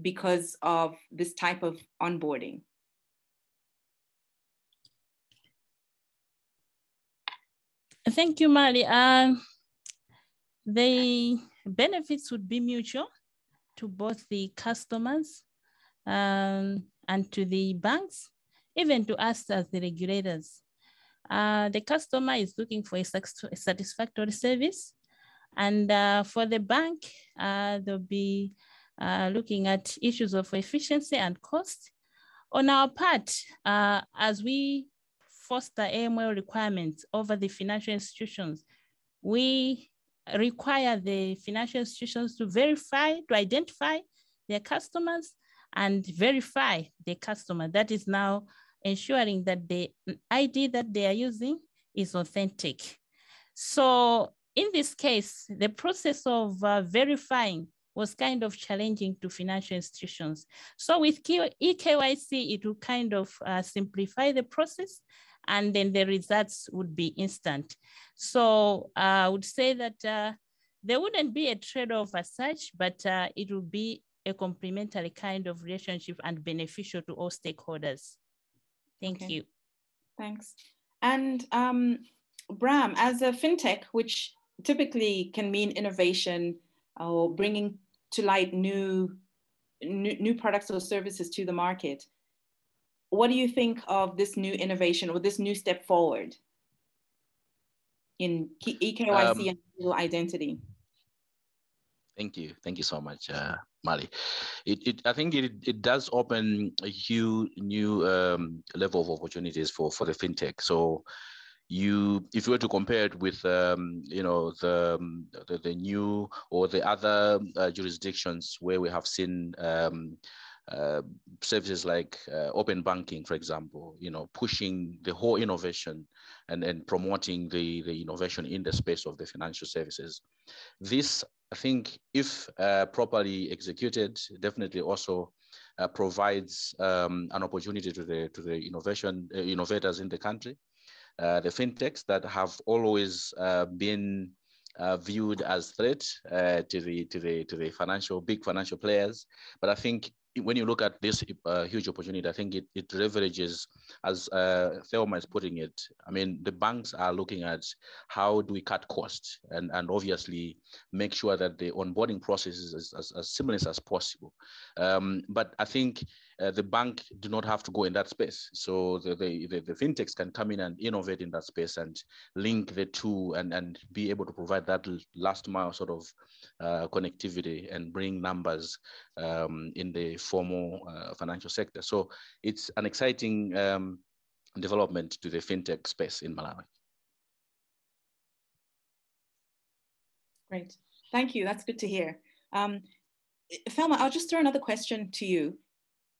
because of this type of onboarding? Thank you, Mali. The benefits would be mutual to both the customers and to the banks, even to us as the regulators. The customer is looking for a satisfactory service, and for the bank, they'll be looking at issues of efficiency and cost. On our part, as we foster AML requirements over the financial institutions, we require the financial institutions to identify their customers and verify the customer. That is now ensuring that the ID that they are using is authentic. So in this case, the process of verifying was kind of challenging to financial institutions. So with eKYC, it will kind of simplify the process, and then the results would be instant. So I would say that there wouldn't be a trade-off as such, but it would be a complementary kind of relationship and beneficial to all stakeholders. Thank you. Thanks. And Bram, as a fintech, which typically can mean innovation or bringing to light new products or services to the market, what do you think of this new innovation or this new step forward in eKYC and digital identity? Thank you so much, Mali. I think it does open a huge new level of opportunities for the fintech. So if you were to compare it with you know, the new or the other jurisdictions where we have seen services like open banking, for example, you know, pushing the whole innovation and promoting the innovation in the space of the financial services. This, I think, if properly executed, definitely also provides an opportunity to the innovators in the country, the fintechs that have always been viewed as threat to the big financial players. But I think when you look at this huge opportunity, I think it leverages, as Thelma is putting it, I mean, the banks are looking at how do we cut costs and obviously make sure that the onboarding process is as seamless as possible. But I think the bank do not have to go in that space. So the fintechs can come in and innovate in that space and link the two and be able to provide that last mile sort of connectivity and bring numbers in the formal financial sector. So it's an exciting development to the fintech space in Malawi. Great, thank you, that's good to hear. Thelma, I'll just throw another question to you.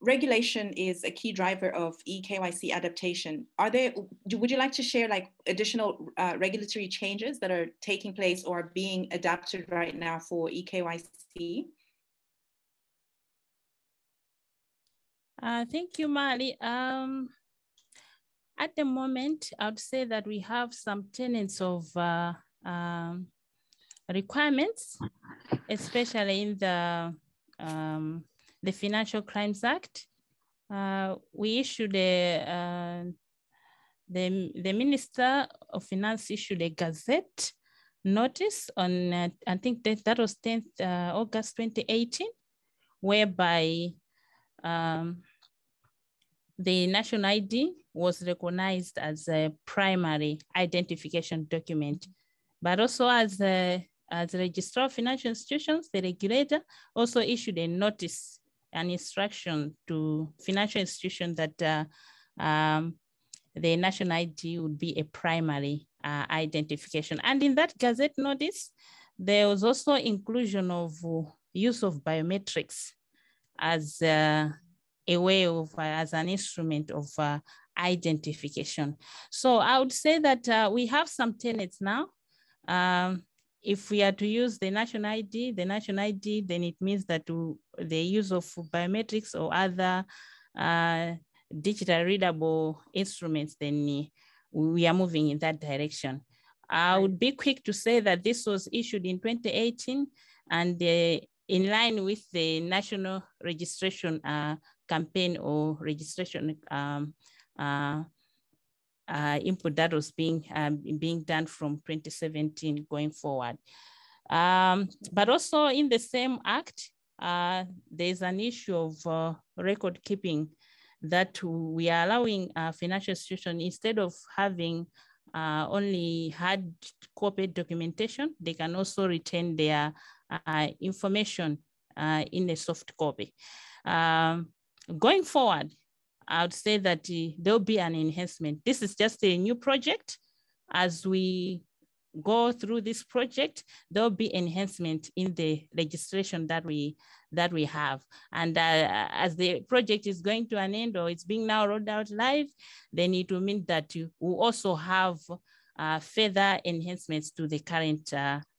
Regulation is a key driver of eKYC adaptation. Would you like to share like additional regulatory changes that are taking place or being adapted right now for eKYC? Thank you, Mali. At the moment, I would say that we have some tenets of requirements, especially in the Financial Crimes Act. We issued the Minister of Finance issued a gazette notice on, I think that was 10th August 2018, whereby the national ID was recognized as a primary identification document, but also as the Registrar of Financial Institutions, the regulator also issued a notice, an instruction to financial institutions that the national ID would be a primary identification. And in that gazette notice, there was also inclusion of use of biometrics as a way of, as an instrument of identification. So I would say that we have some tenets now. If we are to use the national ID, then it means that the use of biometrics or other digital readable instruments, then we are moving in that direction. I would be quick to say that this was issued in 2018 and in line with the national registration campaign or registration input that was being done from 2017 going forward. But also in the same act, there's an issue of record keeping that we are allowing financial institutions, instead of having only hard copy documentation, they can also retain their information in a soft copy. Going forward, I would say that there'll be an enhancement. This is just a new project. As we go through this project, there'll be enhancement in the legislation that we have. And as the project is going to an end or it's being now rolled out live, then it will mean that you will also have further enhancements to the current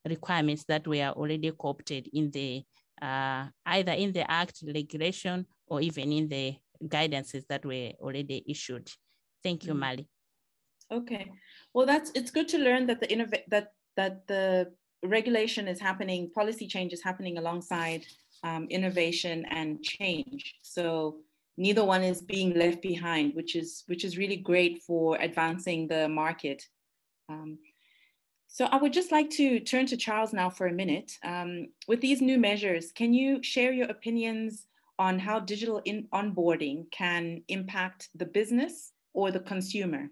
requirements that were already co-opted in the either in the act, regulation, or even in the guidances that were already issued. Thank you, Mali. Okay, well, it's good to learn that the regulation is happening, policy change is happening alongside innovation and change. So neither one is being left behind, which is really great for advancing the market. So I would just like to turn to Charles now for a minute. With these new measures, can you share your opinions on how digital onboarding can impact the business or the consumer?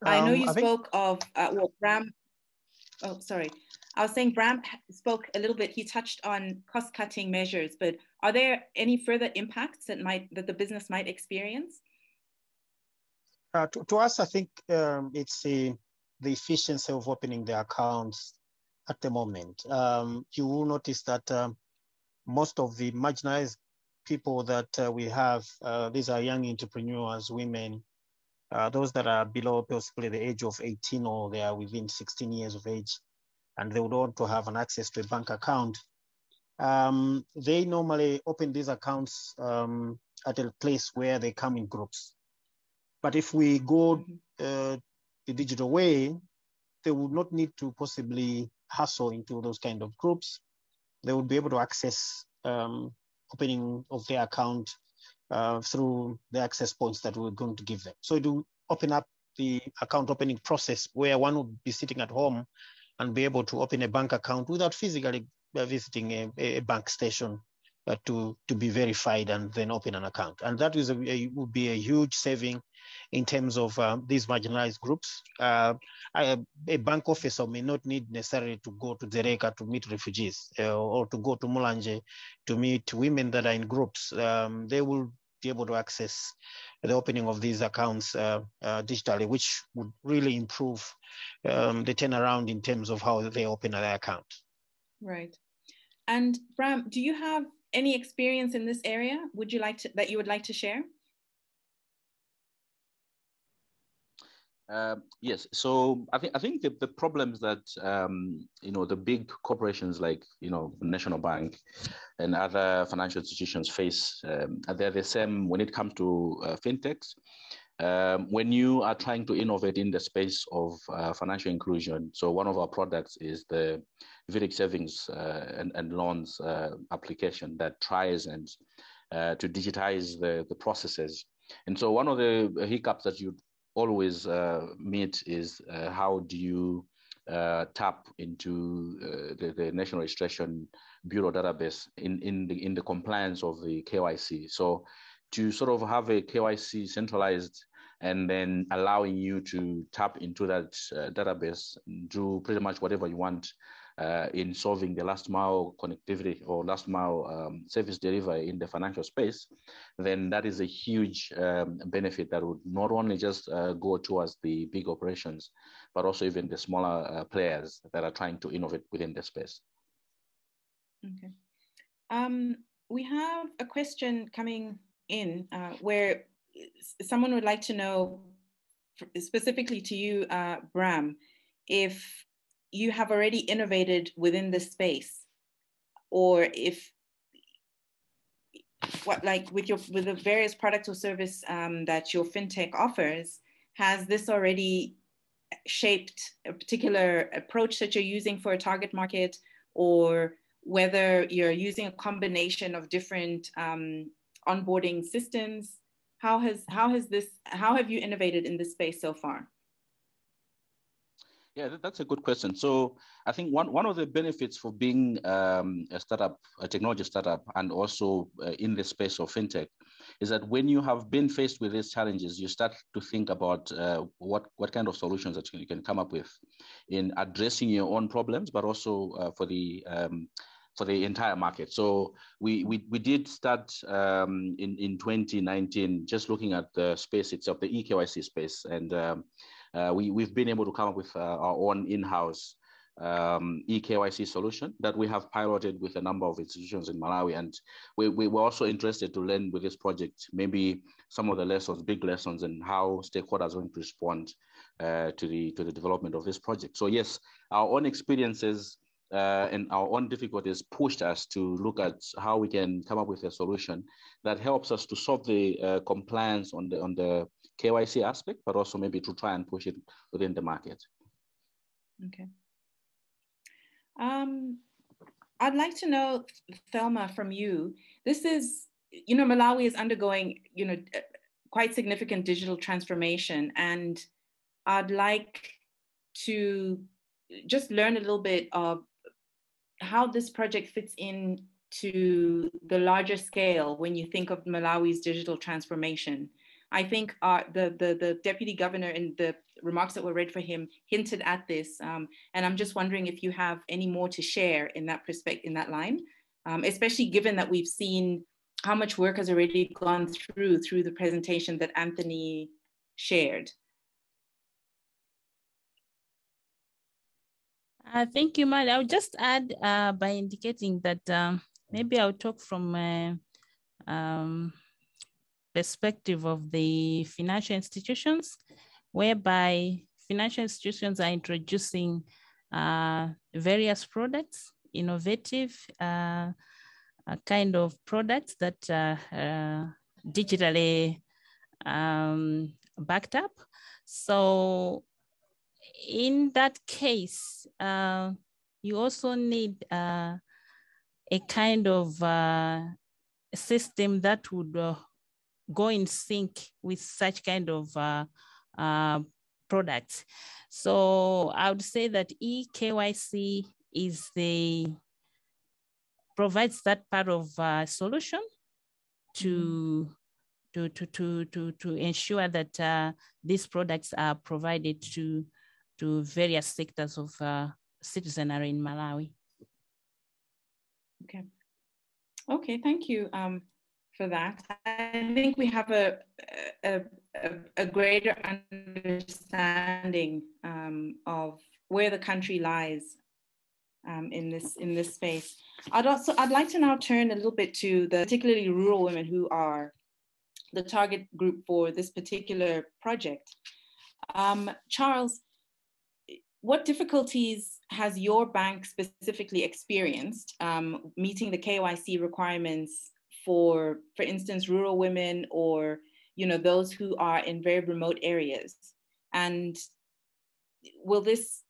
I know you spoke of, well, Bram, oh, sorry. I was saying Bram spoke a little bit, he touched on cost-cutting measures, but are there any further impacts that the business might experience? To us, I think it's the efficiency of opening the accounts at the moment. You will notice that most of the marginalized people that we have, these are young entrepreneurs, women, those that are below possibly the age of 18 or they are within 16 years of age, and they would want to have an access to a bank account. They normally open these accounts at a place where they come in groups. But if we go the digital way, they would not need to possibly hustle into those kind of groups. They would be able to access opening of their account through the access points that we're going to give them. So it will open up the account opening process where one would be sitting at home and be able to open a bank account without physically visiting a bank station to be verified and then open an account. And that is would be a huge saving in terms of these marginalized groups. A bank officer may not need necessarily to go to Dzereka to meet refugees or to go to Mulanje to meet women that are in groups. They will be able to access the opening of these accounts digitally, which would really improve the turnaround in terms of how they open their account. Right. And Bram, do you have any experience in this area? Would you like to, that you would like to share? Yes, so I think the problems that you know, the big corporations like, you know, National Bank and other financial institutions face, they're the same when it comes to fintechs. When you are trying to innovate in the space of financial inclusion, so one of our products is the Vidic Savings and Loans application that tries and to digitize the processes. And so one of the hiccups that you always meet is how do you tap into the National Registration Bureau database in the compliance of the KYC. So to sort of have a KYC centralized and then allowing you to tap into that database, do pretty much whatever you want in solving the last mile connectivity or last mile service delivery in the financial space, then that is a huge benefit that would not only just go towards the big operations, but also even the smaller players that are trying to innovate within the space. Okay. We have a question coming in where someone would like to know, specifically to you, Bram, if you have already innovated within this space, or if what, like with the various products or service that your fintech offers, has this already shaped a particular approach that you're using for a target market, or whether you're using a combination of different onboarding systems? How have you innovated in this space so far? Yeah, that's a good question. So I think one of the benefits for being a startup, a technology startup, and also in the space of fintech, is that when you have been faced with these challenges, you start to think about what kind of solutions that you can come up with in addressing your own problems, but also for the entire market. So we did start in 2019, just looking at the space itself, the eKYC space, and we've been able to come up with our own in-house eKYC solution that we have piloted with a number of institutions in Malawi. And we were also interested to learn with this project, maybe some of the lessons, big lessons, and how stakeholders are going to respond to the development of this project. So yes, our own experiences and our own difficulties pushed us to look at how we can come up with a solution that helps us to solve the compliance on the KYC aspect, but also maybe to try and push it within the market. Okay. I'd like to know, Thelma, from you. This is, Malawi is undergoing, quite significant digital transformation, and I'd like to just learn a little bit of how this project fits into the larger scale when you think of Malawi's digital transformation. I think the deputy governor in the remarks that were read for him hinted at this, and I'm just wondering if you have any more to share in that in that line, especially given that we've seen how much work has already gone through the presentation that Anthony shared. Thank you, Mali. I'll just add by indicating that maybe I'll talk from perspective of the financial institutions, whereby financial institutions are introducing various products, innovative kind of products that are digitally backed up. So in that case, you also need a kind of system that would go in sync with such kind of products. So I would say that eKYC is provides that part of solution to ensure that these products are provided to various sectors of citizenry in Malawi. Okay. Okay, thank you for that. I think we have a greater understanding of where the country lies in this space. I'd like to now turn a little bit to the particularly rural women who are the target group for this particular project. Charles, what difficulties has your bank specifically experienced meeting the KYC requirements for instance, rural women or those who are in very remote areas? And will this,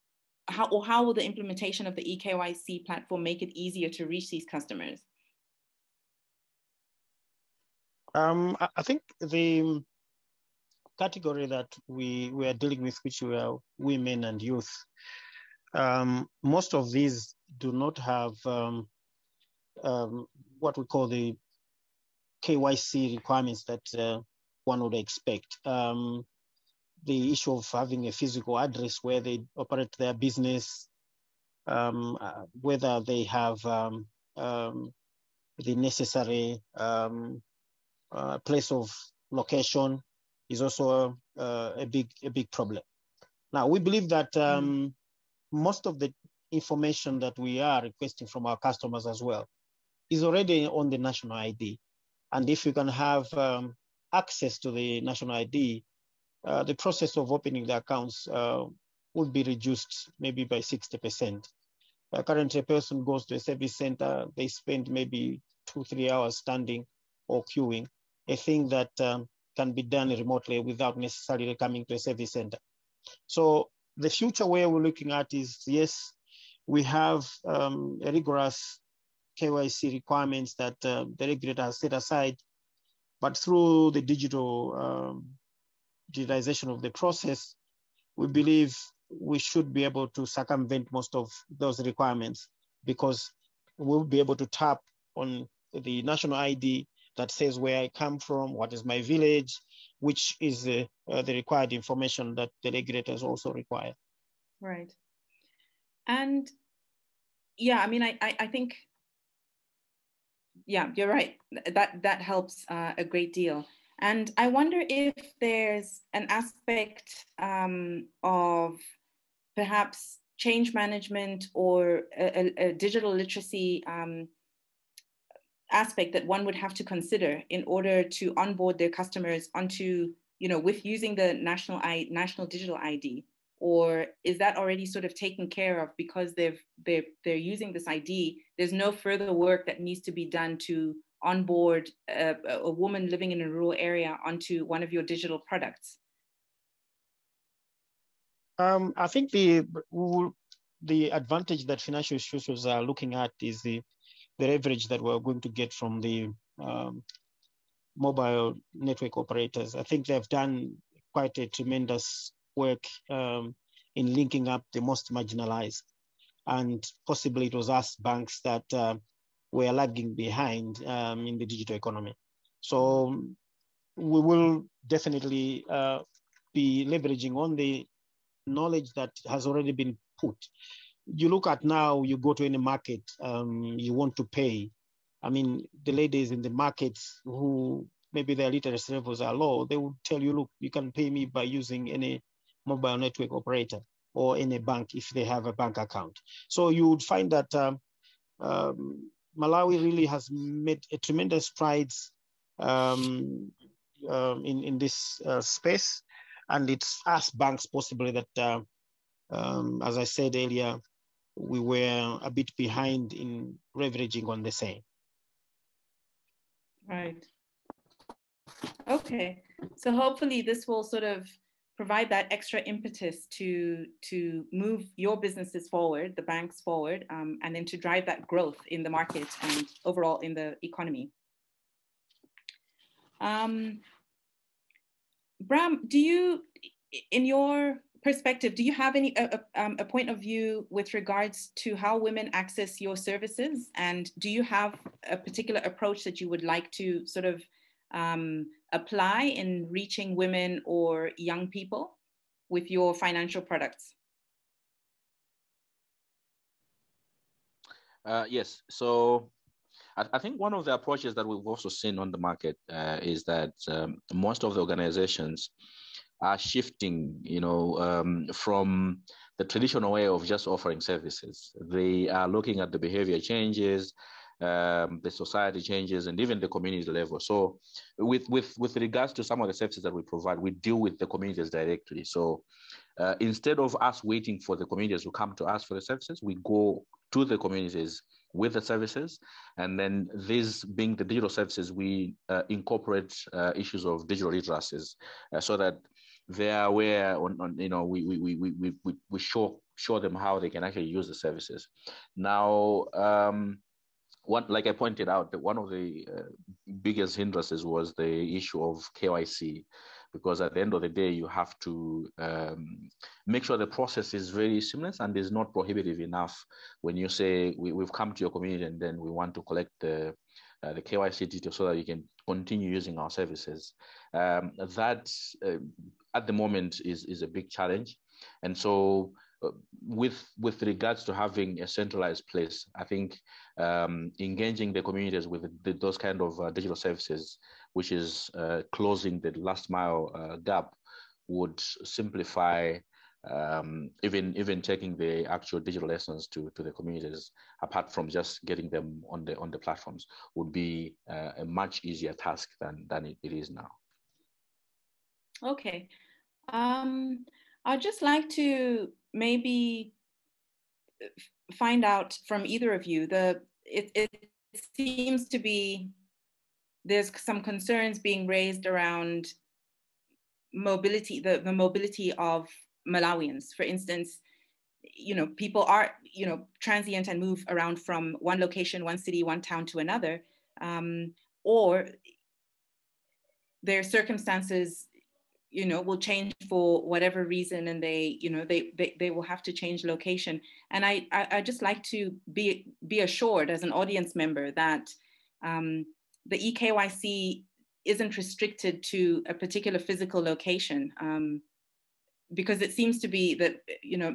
how will the implementation of the eKYC platform make it easier to reach these customers? I think the category that we are dealing with, which were women and youth, most of these do not have what we call the KYC requirements that one would expect. The issue of having a physical address where they operate their business, whether they have the necessary place of location is also a big problem. Now, we believe that most of the information that we are requesting from our customers as well is already on the national ID. And if you can have access to the national ID, the process of opening the accounts would be reduced maybe by 60%. Currently, a person goes to a service center, they spend maybe 2-3 hours standing or queuing, a thing that can be done remotely without necessarily coming to a service center. So the future where we're looking at is, yes, we have a rigorous KYC requirements that the regulator has set aside, but through the digitalization of the process, we believe we should be able to circumvent most of those requirements, because we'll be able to tap on the national ID that says where I come from, what is my village, which is the required information that the regulators also require. Right. And yeah, I mean, I think, yeah, you're right. That helps a great deal. And I wonder if there's an aspect of perhaps change management or a digital literacy aspect that one would have to consider in order to onboard their customers onto, with using the national digital ID, or is that already sort of taken care of because they're using this ID? There's no further work that needs to be done to onboard a woman living in a rural area onto one of your digital products? I think the advantage that financial institutions are looking at is the leverage that we're going to get from the mobile network operators. I think they've done quite a tremendous work in linking up the most marginalized. And possibly it was us banks that were lagging behind in the digital economy. So we will definitely be leveraging on the knowledge that has already been put. You look at now, you go to any market, you want to pay. I mean, the ladies in the markets who maybe their literacy levels are low, they will tell you, look, you can pay me by using any mobile network operator or any bank if they have a bank account. So you would find that Malawi really has made a tremendous strides in this space. And it's us banks possibly that, as I said earlier, we were a bit behind in leveraging on the same. Right. Okay. So hopefully this will sort of provide that extra impetus to move your businesses forward, the banks forward, and then to drive that growth in the market and overall in the economy. Bram, do you, in your perspective, do you have any a point of view with regards to how women access your services? And do you have a particular approach that you would like to sort of apply in reaching women or young people with your financial products? Yes, so I think one of the approaches that we've also seen on the market is that most of the organizations are shifting, from the traditional way of just offering services. They are looking at the behavior changes, the society changes, and even the community level. So with regards to some of the services that we provide, we deal with the communities directly. So instead of us waiting for the communities to come to us for the services, we go to the communities with the services. And then these being the digital services, we incorporate issues of digital literacies so that they are aware we show them how they can actually use the services. Now, like I pointed out, that one of the biggest hindrances was the issue of KYC, because at the end of the day, you have to make sure the process is very seamless and is not prohibitive enough when you say, we've come to your community and then we want to collect the KYC details so that you can continue using our services. That at the moment is a big challenge. And so with regards to having a centralized place, I think engaging the communities with those kind of digital services, which is closing the last mile gap, would simplify even taking the actual digital lessons to the communities, apart from just getting them on the platforms, would be a much easier task than it is now. Okay. I'd just like to maybe find out from either of you, it seems to be there's some concerns being raised around mobility, the mobility of Malawians. For instance, people are, transient and move around from one location, one city, one town to another, or their circumstances will change for whatever reason, and they will have to change location. And I just like to be assured as an audience member that the eKYC isn't restricted to a particular physical location, because it seems to be that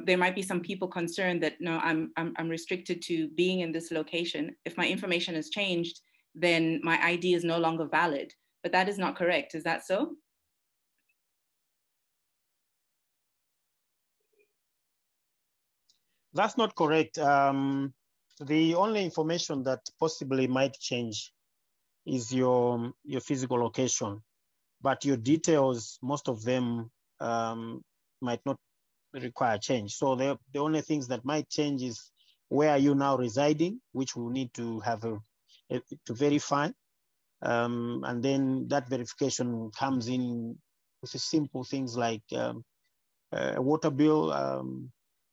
there might be some people concerned that no, I'm restricted to being in this location. If my information has changed, then my ID is no longer valid. But that is not correct. Is that so? That's not correct. The only information that possibly might change is your physical location, but your details, most of them might not require change. So the only things that might change is where are you now residing, which we'll need to have to verify. And then that verification comes in with simple things like a water bill.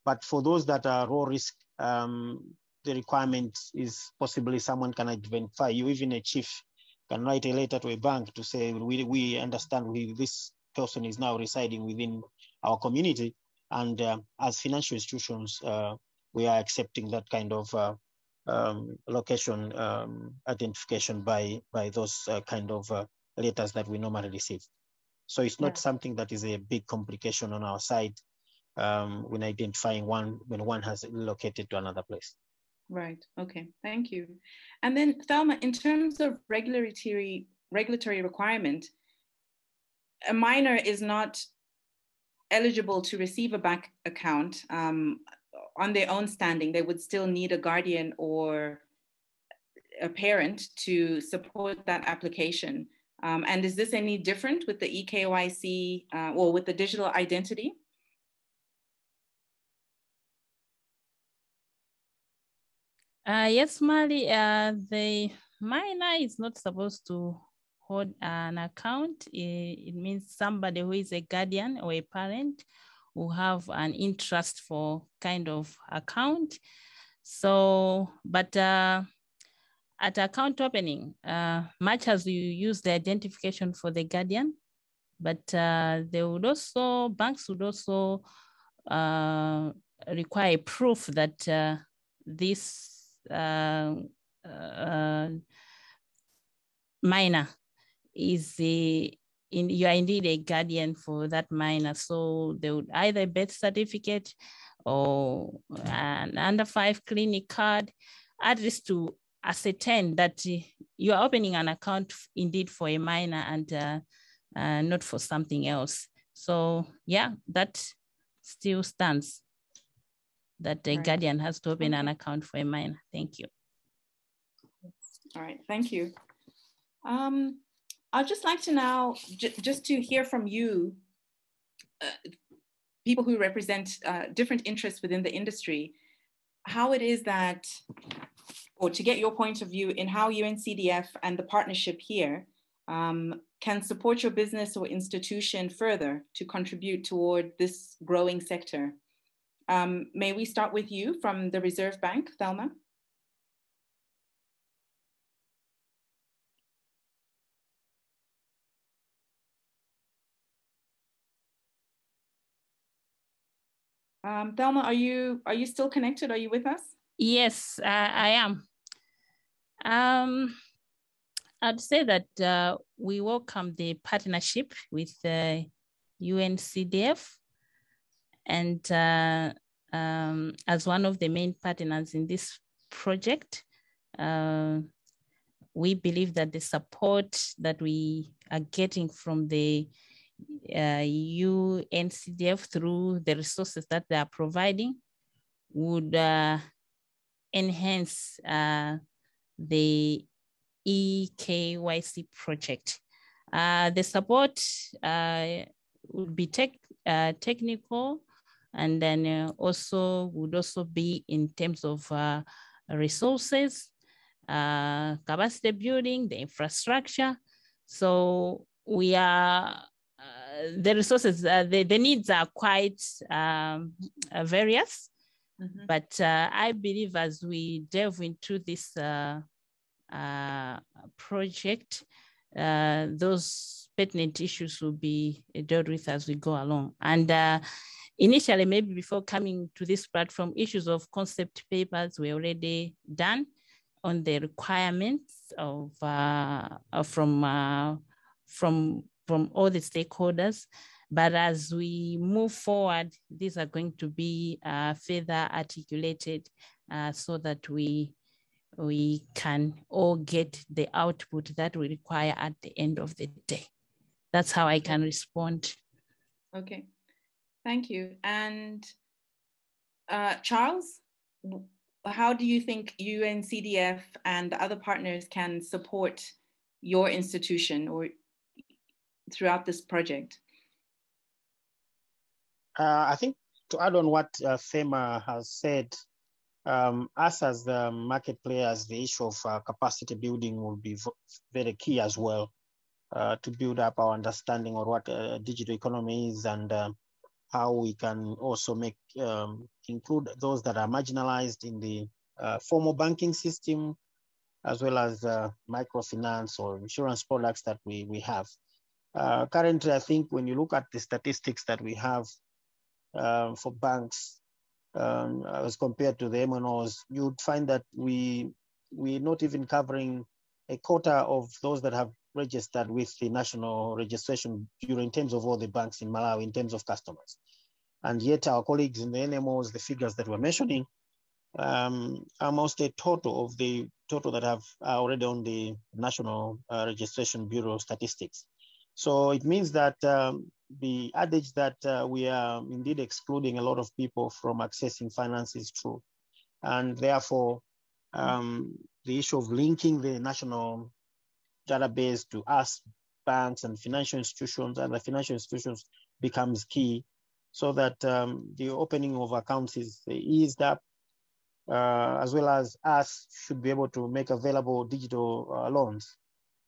But for those that are low risk, the requirement is possibly someone can identify you. Even a chief can write a letter to a bank to say, we understand this person is now residing within our community. And as financial institutions, we are accepting that kind of location identification by those kind of letters that we normally receive. So it's not something that is a big complication on our side when identifying when one has relocated to another place. Right. Okay. Thank you. And then Thelma, in terms of regulatory regulatory requirement, a minor is not eligible to receive a bank account on their own standing. They would still need a guardian or a parent to support that application. And is this any different with the eKYC or with the digital identity? Yes, Mali, the minor is not supposed to hold an account. It means somebody who is a guardian or a parent who have an interest for kind of account. So, but at account opening, much as you use the identification for the guardian, but they would also, banks would also require proof that this minor is you are indeed a guardian for that minor. So they would either birth certificate or an under 5 clinic card, at least to ascertain that you are opening an account indeed for a minor and not for something else. So yeah, that still stands, that the guardian has to open an account for a minor. Thank you. All right, thank you. I'd just like to now, just to hear from you, people who represent different interests within the industry, how it is that, or to get your point of view in how UNCDF and the partnership here can support your business or institution further to contribute toward this growing sector. May we start with you from the Reserve Bank, Thelma? Thelma, are you still connected? Are you with us? Yes, I am. I'd say that we welcome the partnership with UNCDF, and as one of the main partners in this project, we believe that the support that we are getting from the UNCDF through the resources that they are providing would enhance the eKYC project. The support would be technical, and then would also be in terms of resources, capacity building, the infrastructure. So we are, the resources, the needs are quite various, but I believe as we delve into this project, those pertinent issues will be dealt with as we go along. And initially, maybe before coming to this platform, issues of concept papers were already done on the requirements of from all the stakeholders. But as we move forward, these are going to be further articulated so that we can all get the output that we require at the end of the day. That's how I can respond. Okay, thank you. And Charles, how do you think UNCDF and the other partners can support your institution or throughout this project? I think to add on what Thema has said, us as the market players, the issue of capacity building will be very key as well to build up our understanding of what digital economy is and how we can also make include those that are marginalized in the formal banking system, as well as microfinance or insurance products that we have. Currently, I think when you look at the statistics that we have for banks, as compared to the MNOs, you'd find that we're not even covering a quota of those that have registered with the National Registration Bureau in terms of all the banks in Malawi, in terms of customers. And yet our colleagues in the NMOs, the figures that we're mentioning, almost a total of the total that are already on the National Registration Bureau statistics. So it means that the adage that we are indeed excluding a lot of people from accessing finance is true. And therefore, the issue of linking the national database to us, banks and financial institutions, and the financial institutions becomes key, so that the opening of accounts is eased up, as well as us should be able to make available digital loans.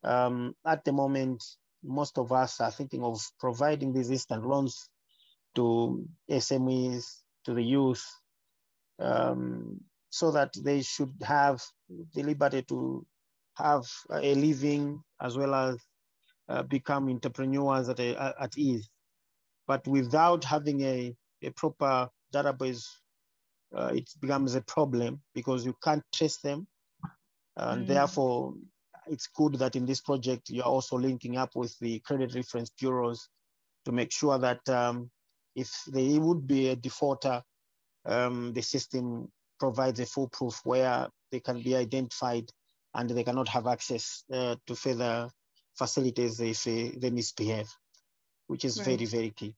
At the moment, most of us are thinking of providing these instant loans to SMEs, to the youth, so that they should have the liberty to have a living, as well as become entrepreneurs at ease. But without having a proper database, it becomes a problem because you can't trace them. And therefore, it's good that in this project, you're also linking up with the credit reference bureaus to make sure that if there would be a defaulter, the system provides a foolproof where they can be identified and they cannot have access to further facilities if they misbehave, which is very, very key.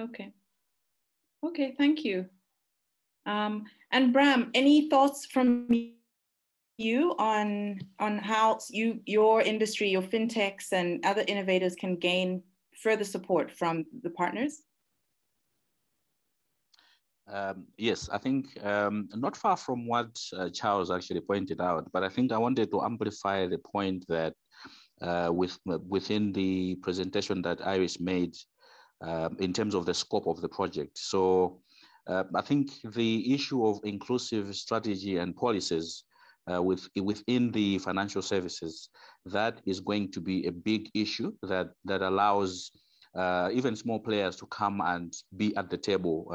Okay. Okay, thank you. And Bram, any thoughts from you on how your industry, your fintechs and other innovators can gain further support from the partners? Yes, I think not far from what Charles actually pointed out, but I think I wanted to amplify the point that within the presentation that Iris made in terms of the scope of the project. So I think the issue of inclusive strategy and policies within the financial services, that is going to be a big issue that allows even small players to come and be at the table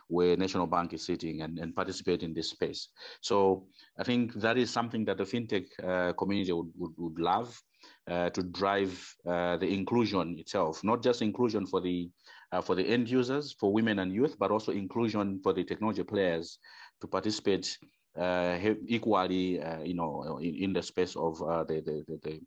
where National Bank is sitting and participate in this space. So I think that is something that the fintech community would love to drive the inclusion itself, not just inclusion for the end users, for women and youth, but also inclusion for the technology players to participate equally, in the space of the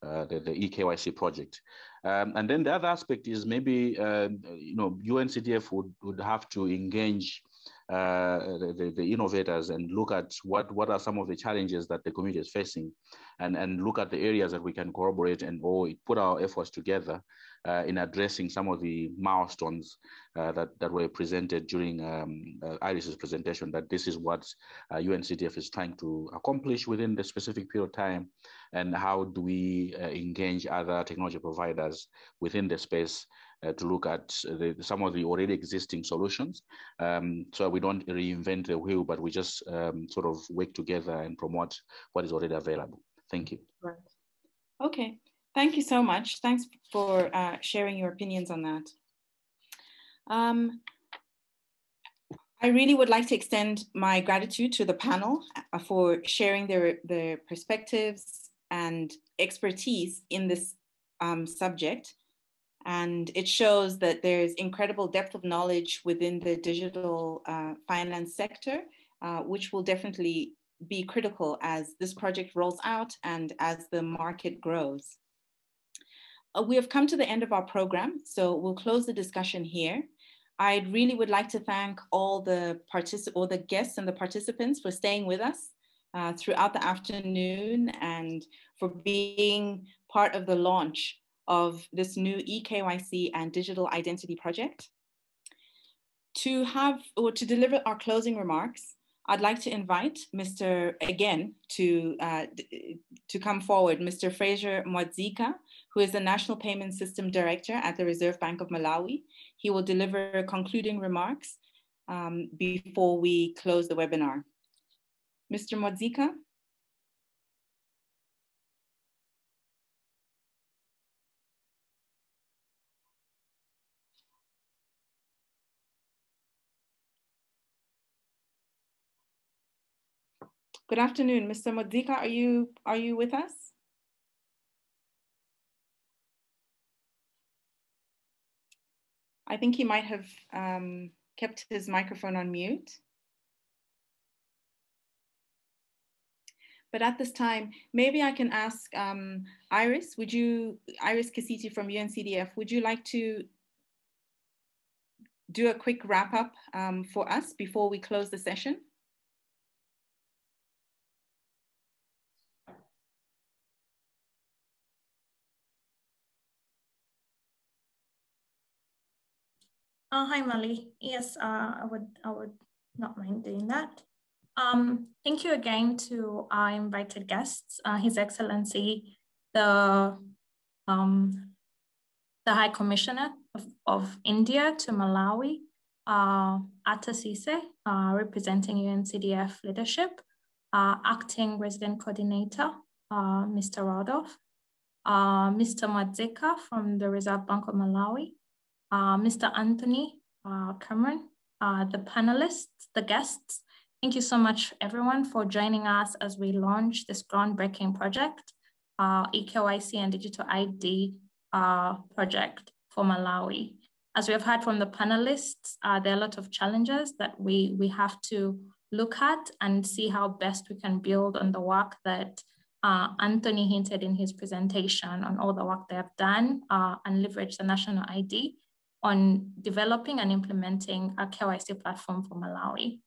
eKYC project. And then the other aspect is maybe, UNCDF would have to engage the innovators and look at what are some of the challenges that the community is facing, and look at the areas that we can corroborate and put our efforts together in addressing some of the milestones that were presented during Iris's presentation, that this is what UNCDF is trying to accomplish within the specific period of time, and how do we engage other technology providers within the space to look at some of the already existing solutions, so we don't reinvent the wheel, but we just sort of work together and promote what is already available. Thank you. Right. Okay, thank you so much. Thanks for sharing your opinions on that. I really would like to extend my gratitude to the panel for sharing their perspectives and expertise in this subject. And it shows that there's incredible depth of knowledge within the digital finance sector, which will definitely be critical as this project rolls out and as the market grows. We have come to the end of our program, so we'll close the discussion here. I really would like to thank all the guests and the participants for staying with us throughout the afternoon and for being part of the launch of this new eKYC and digital identity project. To deliver our closing remarks, I'd like to invite Mr. again to come forward, Mr. Fraser Mwadzika, who is the National Payment System Director at the Reserve Bank of Malawi. He will deliver concluding remarks before we close the webinar. Mr. Mwadzika? Good afternoon, Mr. Mwadzika, are you with us? I think he might have kept his microphone on mute. But at this time, maybe I can ask Iris, Iris Kisiti from UNCDF, would you like to do a quick wrap up for us before we close the session? Hi, Molly. Yes, I would not mind doing that. Thank you again to our invited guests, His Excellency, the High Commissioner of India to Malawi, Atta Sise, representing UNCDF leadership, Acting Resident Coordinator, Mr. Rudolph, Mr. Madzeka from the Reserve Bank of Malawi, Mr. Anthony Cameron, the panelists, the guests. Thank you so much, everyone, for joining us as we launch this groundbreaking project, eKYC and Digital ID project for Malawi. As we have heard from the panelists, there are a lot of challenges that we have to look at and see how best we can build on the work that Anthony hinted in his presentation on all the work they have done and leverage the national ID on developing and implementing a KYC platform for Malawi.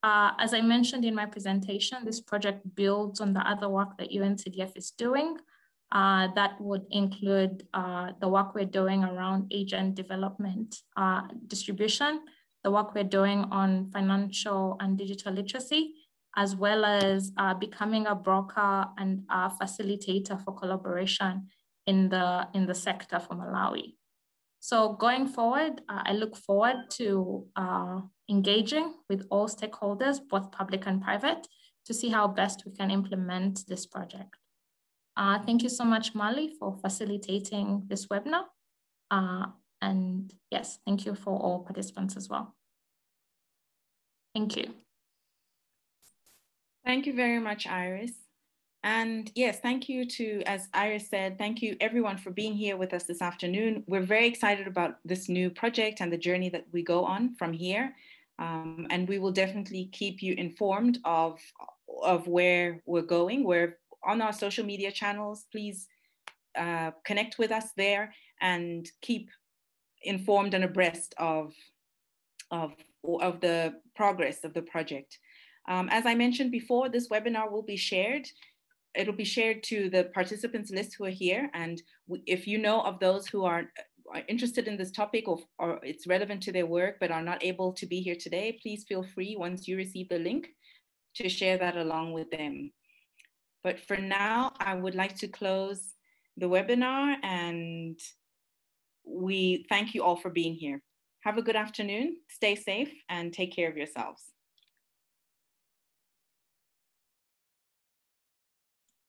As I mentioned in my presentation, this project builds on the other work that UNCDF is doing. That would include the work we're doing around agent development distribution, the work we're doing on financial and digital literacy, as well as becoming a broker and a facilitator for collaboration in the sector for Malawi. So going forward, I look forward to engaging with all stakeholders, both public and private, to see how best we can implement this project. Thank you so much, Mali, for facilitating this webinar. And yes, thank you for all participants as well. Thank you. Thank you very much, Iris. And yes, thank you to, as Iris said, thank you everyone for being here with us this afternoon. We're very excited about this new project and the journey that we go on from here. And we will definitely keep you informed of where we're going. We're on our social media channels. Please connect with us there and keep informed and abreast of the progress of the project. As I mentioned before, this webinar will be shared. It'll be shared to the participants list who are here. And if you know of those who are interested in this topic or it's relevant to their work but are not able to be here today, please feel free, once you receive the link, to share that along with them. But for now, I would like to close the webinar, and we thank you all for being here. Have a good afternoon, stay safe, and take care of yourselves.